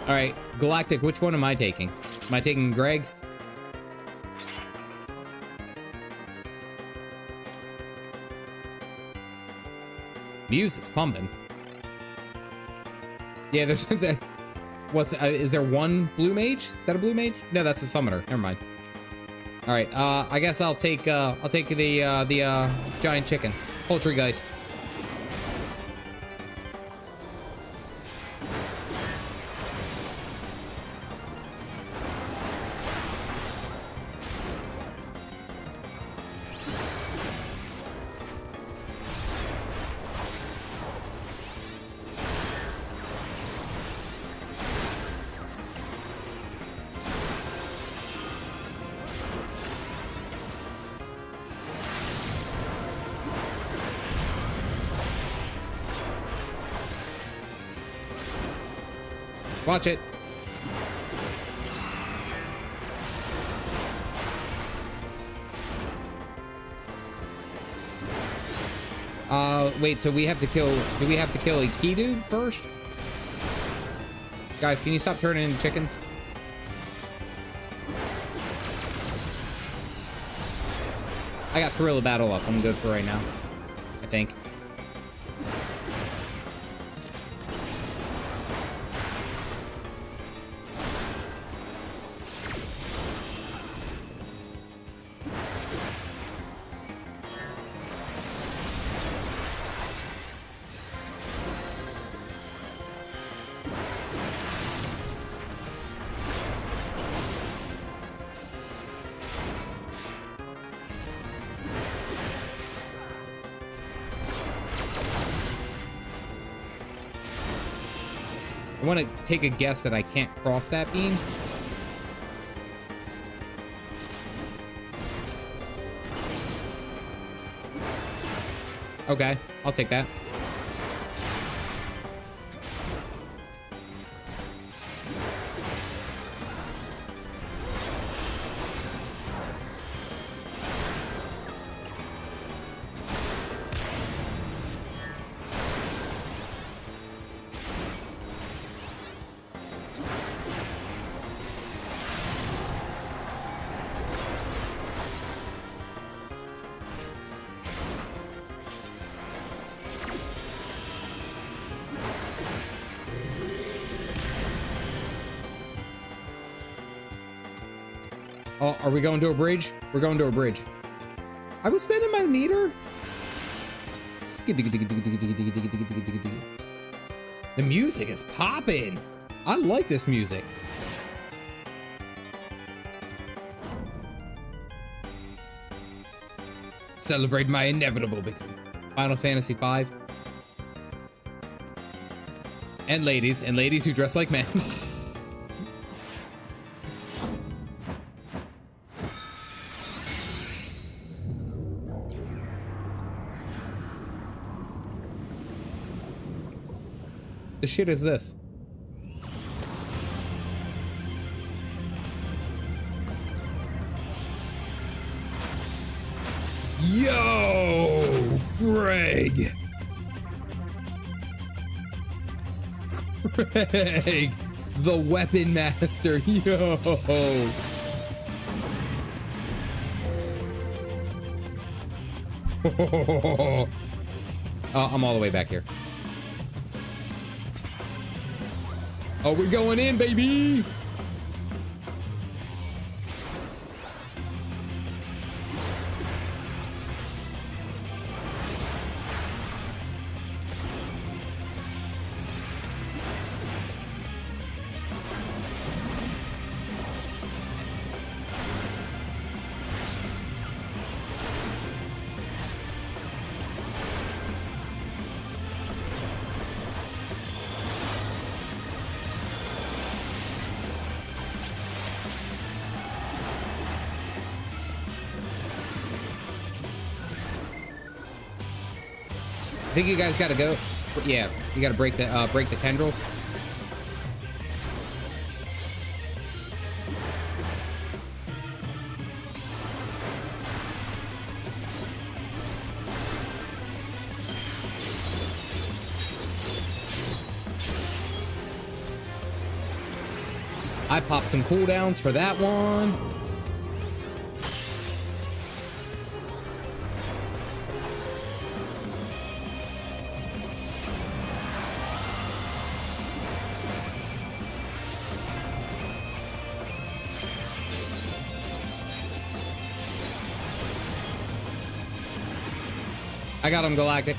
All right, Galactic, which one am I taking? Am I taking Greg? Music's pumping. Yeah, there's is there one blue mage? Is that a blue mage? No, that's a summoner. Never mind. All right, I guess I'll take the giant chicken, Poultrygeist. Watch it. Wait, so we have to kill, do we have to kill a key dude first? Guys, can you stop turning into chickens? I got Thrill of Battle up. I'm good for right now, I think. I want to take a guess that I can't cross that beam. Okay, I'll take that. Oh, are we going to a bridge? We're going to a bridge. I was spinning my meter. The music is popping. I like this music. Celebrate my inevitable victory. Final Fantasy V. And ladies who dress like men. the shit is this? Yo, Greg. Greg, the weapon master. Yo. I'm all the way back here. Oh, we're going in, baby. I think you guys gotta go. Yeah, you gotta break the tendrils. I popped some cooldowns for that one. I got him, Galactic.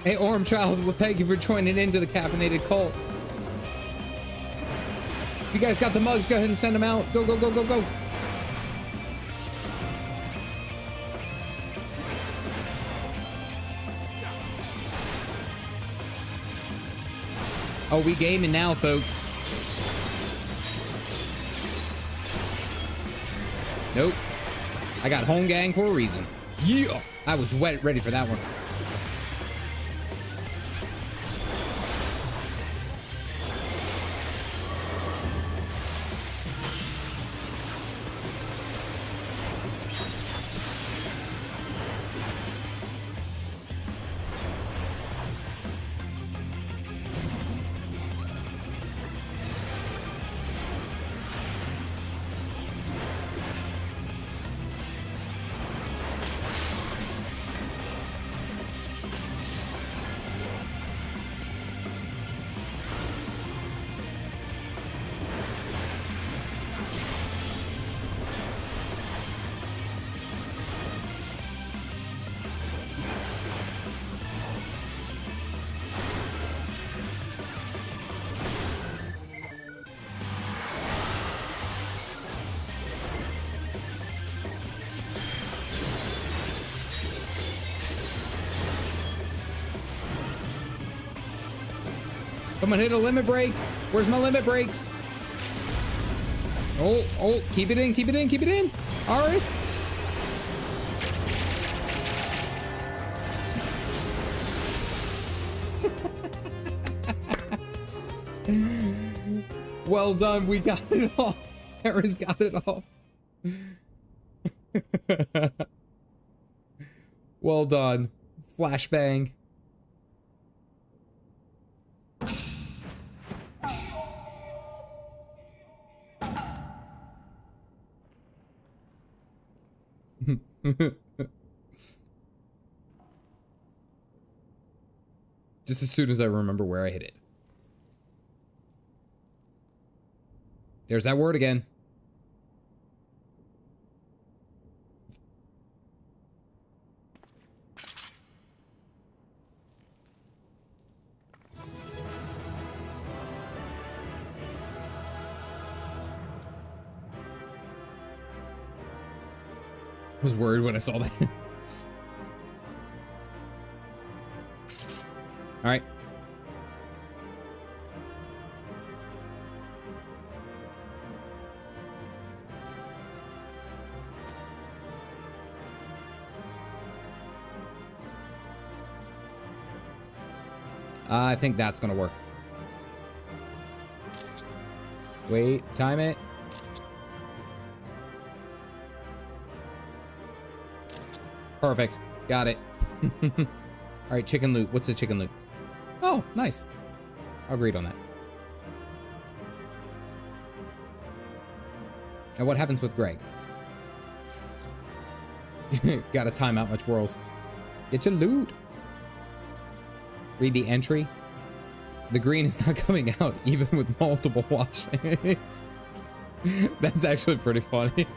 Hey, Orm Child, well, thank you for joining into the caffeinated cult. If you guys got the mugs, go ahead and send them out. Go, go, go, go, go. Oh, we gaming now, folks. Nope. I got home gang for a reason. Yeah. I was ready for that one. Come on, hit a limit break. Where's my limit breaks? Oh, keep it in, keep it in, keep it in. Aris. Well done, we got it off. Aris got it off. Well done. Flashbang. Just as soon as I remember where I hit it. There's that word again. I was worried when I saw that. All right. I think that's gonna work. Wait, time it. Perfect. Got it. All right, chicken loot. What's the chicken loot? Oh, nice. I agreed on that. And what happens with Greg? Gotta time out my twirls. Get your loot. Read the entry. The green is not coming out even with multiple washings. That's actually pretty funny.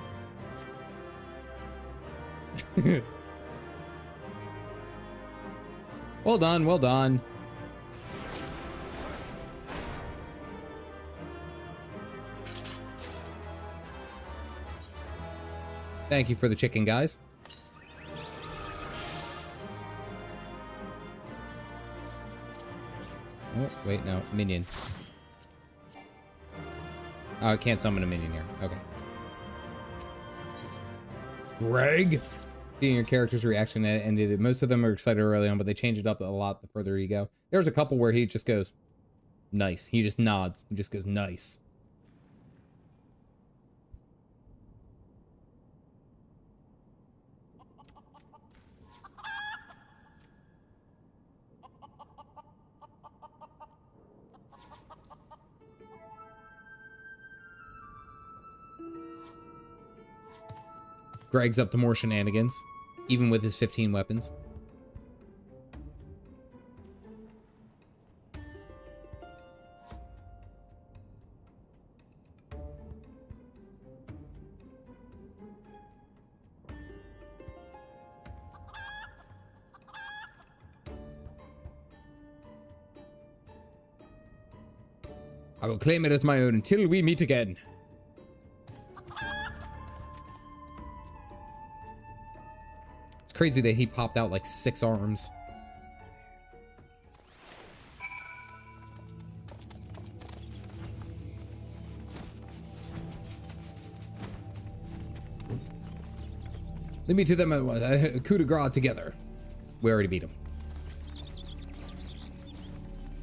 Well done, well done. Thank you for the chicken, guys. Oh, wait, no, minion. Oh, I can't summon a minion here. Okay. Greg? Seeing your character's reaction and most of them are excited early on, but they change it up a lot the further you go. There's a couple where he just goes, nice. He just nods. He just goes, nice. Greg's up to more shenanigans, even with his 15 weapons. I will claim it as my own until we meet again. Crazy that he popped out like 6 arms. Lead me to them at once. Coup de grace together. We already beat him.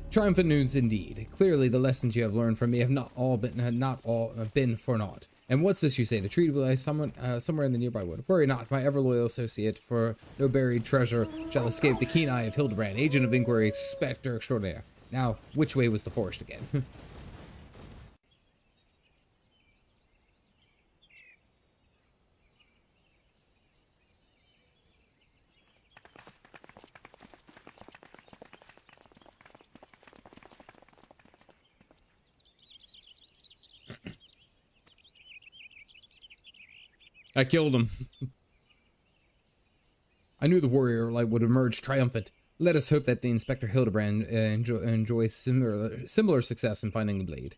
Triumphant news indeed. Clearly, the lessons you have learned from me have not all been for naught. And what's this you say? The treaty will lie somewhere in the nearby wood. Worry not, my ever-loyal associate, for no buried treasure shall escape the keen eye of Hildibrand, agent of inquiry, inspector extraordinaire. Now, which way was the forest again? I killed him. I knew the warrior light would emerge triumphant. Let us hope that the Inspector Hildibrand enjoys similar success in finding the blade.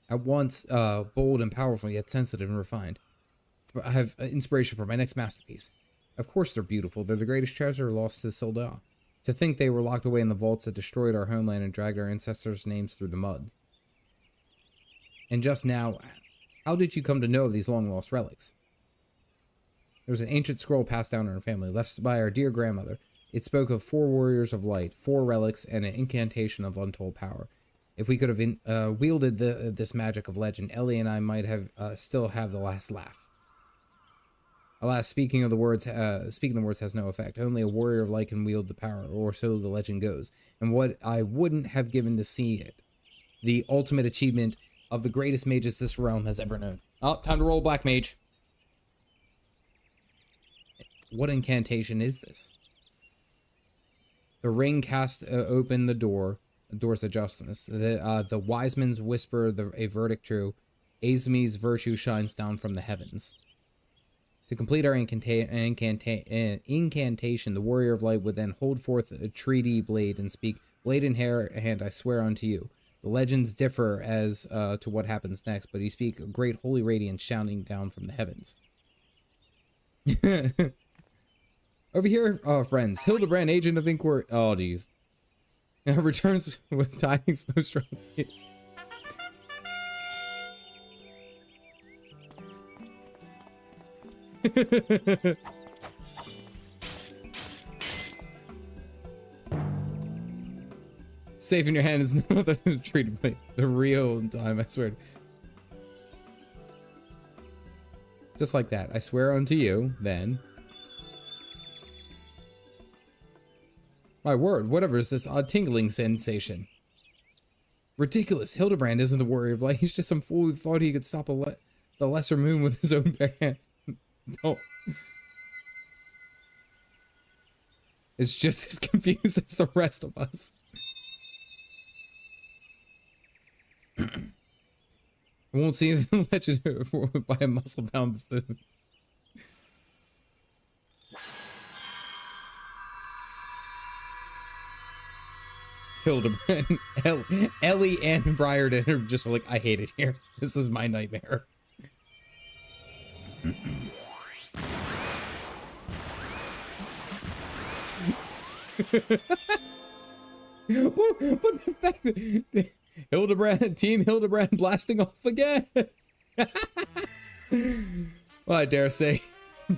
At once bold and powerful, yet sensitive and refined. I have inspiration for my next masterpiece. Of course they're beautiful. They're the greatest treasure lost to the Soldat. To think they were locked away in the vaults that destroyed our homeland and dragged our ancestors' names through the mud. And just now, how did you come to know of these long-lost relics? There was an ancient scroll passed down in our family, left by our dear grandmother. It spoke of 4 warriors of light, 4 relics, and an incantation of untold power. If we could have wielded this magic of legend, Ellie and I might have still have the last laugh. Alas, speaking the words has no effect. Only a warrior of light can wield the power, or so the legend goes. And what I wouldn't have given to see it. The ultimate achievement of the greatest mages this realm has ever known. Oh, time to roll Black Mage. What incantation is this? The ring cast open the doors of justice. The wise men's whisper a verdict true. Azmi's virtue shines down from the heavens. To complete our incantation, the warrior of light would then hold forth a treaty blade and speak, "Blade in hand, I swear unto you." The legends differ as to what happens next, but you speak a great holy radiance shining down from the heavens. Over here, friends, Hildibrand, agent of inquiry. Oh, geez. Returns with tidings most strongly. Safe in your hand is not the treated plate. The real time, I swear. Just like that. I swear unto you, then. My word, whatever is this odd tingling sensation? Ridiculous. Hildibrand isn't the warrior of light. He's just some fool who thought he could stop the lesser moon with his own bare hands. No. It's just as confused as the rest of us. I won't see the legend by a muscle-bound buffoon. Hildibrand, Ellie, and Briarden are just like, I hate it here. This is my nightmare. But the fact that Hildibrand, Team Hildibrand blasting off again. Well, I dare say,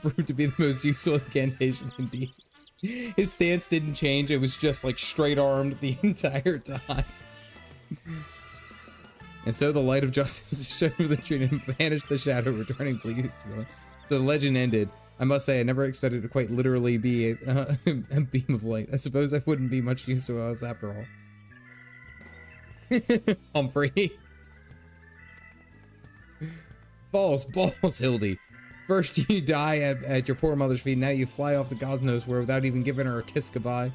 proved to be the most useful incantation indeed. His stance didn't change, it was just like straight armed the entire time. And so the light of justice shone over the tree and vanished the shadow, returning please. The legend ended. I must say, I never expected to quite literally be a beam of light. I suppose I wouldn't be much use to us after all. Humphrey. Balls, Hildy. First you die at your poor mother's feet, now you fly off to God knows where without even giving her a kiss goodbye.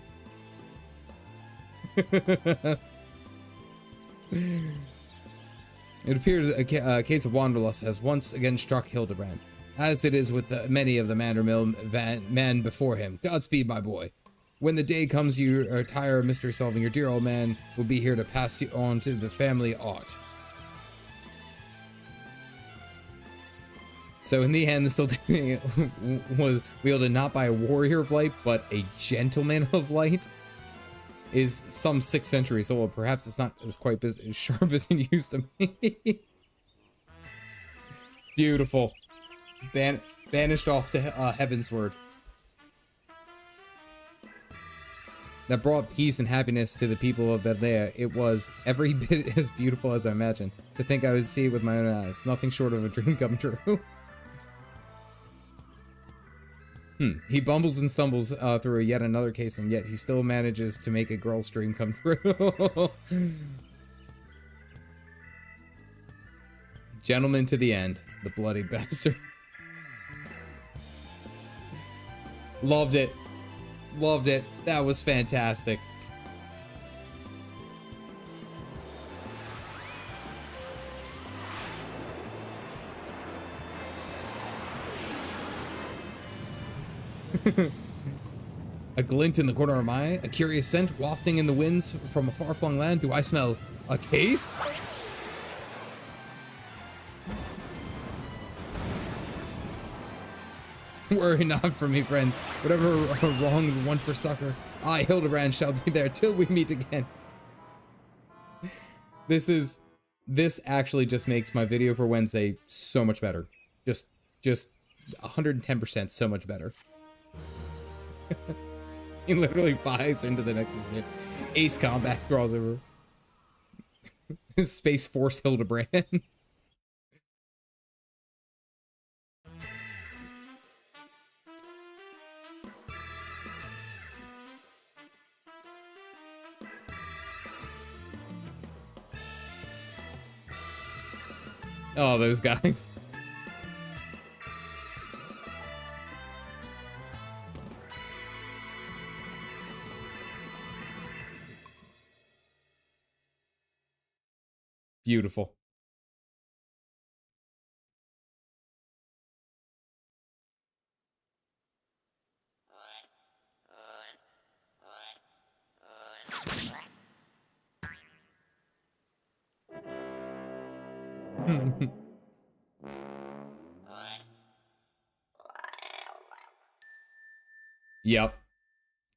It appears a case of wanderlust has once again struck Hildibrand, as it is with many of the Mandermill men before him. Godspeed, my boy. When the day comes you are tired of mystery solving, your dear old man will be here to pass you on to the family art. So in the end, the Sultan was wielded not by a warrior of light, but a gentleman of light. Is some 6 centuries old. Perhaps it's not as quite as sharp as it used to be. Beautiful. Banished off to Heavensward. That brought peace and happiness to the people of Bedlea. It was every bit as beautiful as I imagined. To think I would see it with my own eyes. Nothing short of a dream come true. He bumbles and stumbles through yet another case, and yet he still manages to make a girl's dream come true. Gentleman to the end, the bloody bastard. Loved it. Loved it. That was fantastic. A glint in the corner of my eye, a curious scent wafting in the winds from a far-flung land. Do I smell a case? Worry not for me, friends. Whatever wrong one for succor, I, Hildibrand, shall be there till we meet again. This actually just makes my video for Wednesday so much better. Just 110% so much better. He literally flies into the next minute. Ace Combat crossover. Space Force Hildibrand. Oh, those guys. Beautiful. Yep.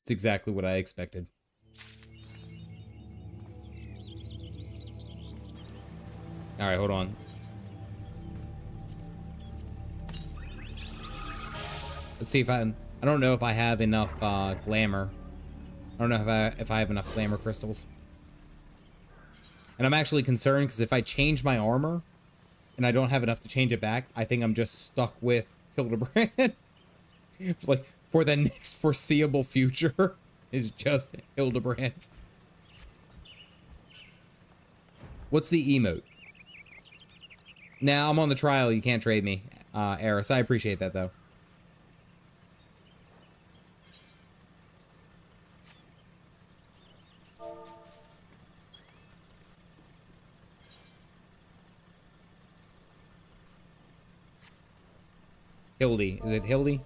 It's exactly what I expected. All right, hold on. Let's see if I don't know if I have enough glamour. I don't know if I have enough glamour crystals. And I'm actually concerned because if I change my armor and I don't have enough to change it back, I think I'm just stuck with Hildibrand. Like, for the next foreseeable future is just Hildibrand. What's the emote? Now I'm on the trial. You can't trade me, Eris. I appreciate that, though. Hildy. Is it Hildy?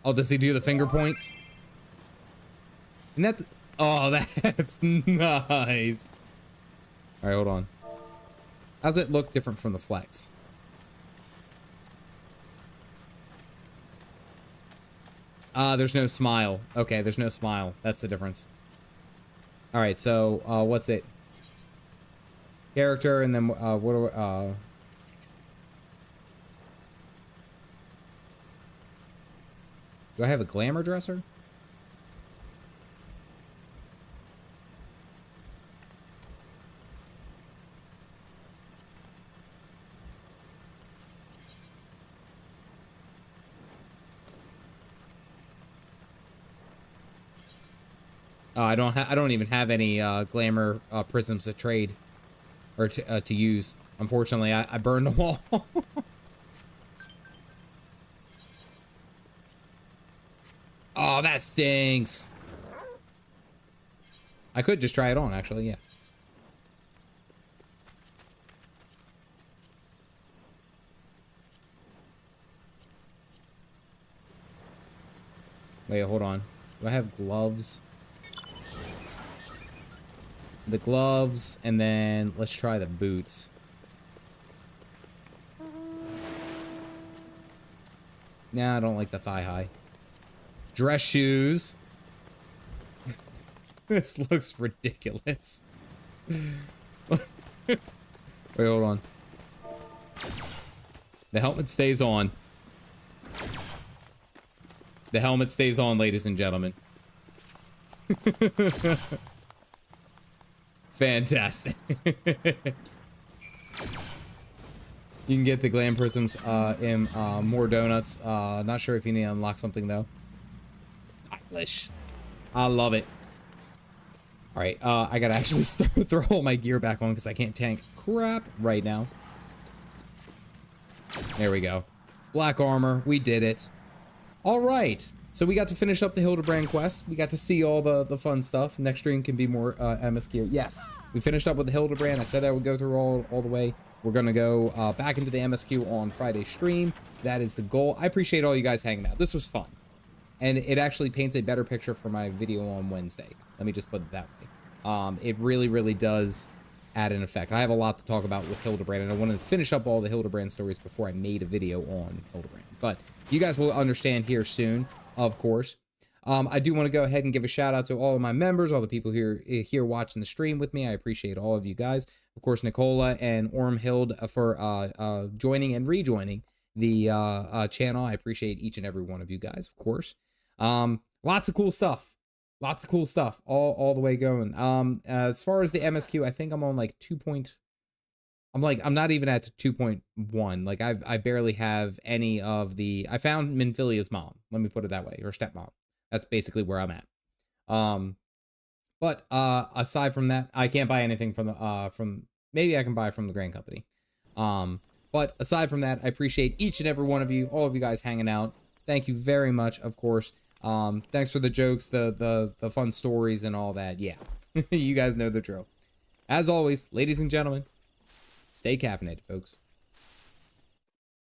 Oh, does he do the finger points? And that's... Oh, that's nice. All right, hold on. How's it look different from the flex? There's no smile. Okay, there's no smile. That's the difference. All right, so what's it? Character, and then what do do I have a glamour dresser? I don't even have any glamour prisms to trade or to use. Unfortunately, I burned them all. Oh, that stinks. I could just try it on, actually, yeah. Wait, hold on. Do I have gloves? The gloves, and then let's try the boots. Nah, I don't like the thigh high. Dress shoes. This looks ridiculous. Wait, hold on. The helmet stays on. The helmet stays on, ladies and gentlemen. Fantastic. You can get the glam prisms in more donuts. Not sure if you need to unlock something though. Stylish. I love it. All right, I gotta actually throw all my gear back on because I can't tank crap right now. There we go. Black armor. We did it. All right. So we got to finish up the Hildibrand quest. We got to see all the fun stuff. Next stream can be more MSQ. Yes, we finished up with the Hildibrand. I said I would go through all the way. We're going to go back into the MSQ on Friday's stream. That is the goal. I appreciate all you guys hanging out. This was fun. And it actually paints a better picture for my video on Wednesday. Let me just put it that way. It really, really does add an effect. I have a lot to talk about with Hildibrand, and I wanted to finish up all the Hildibrand stories before I made a video on Hildibrand. But you guys will understand here soon. of course. I do want to go ahead and give a shout out to all of my members, all the people here watching the stream with me. I appreciate all of you guys. Of course, Nicola and Ormhild for joining and rejoining the channel. I appreciate each and every one of you guys, of course. Lots of cool stuff. Lots of cool stuff all the way going. As far as the MSQ, I think I'm on like I'm not even at 2.1. Like I barely have any of the. I found Minfilia's mom. Let me put it that way, or stepmom. That's basically where I'm at. But aside from that, I can't buy anything from the maybe I can buy from the Grand Company. But aside from that, I appreciate each and every one of you, all of you guys hanging out. Thank you very much, of course. Thanks for the jokes, the fun stories and all that. Yeah, you guys know the drill. As always, ladies and gentlemen, stay caffeinated, folks.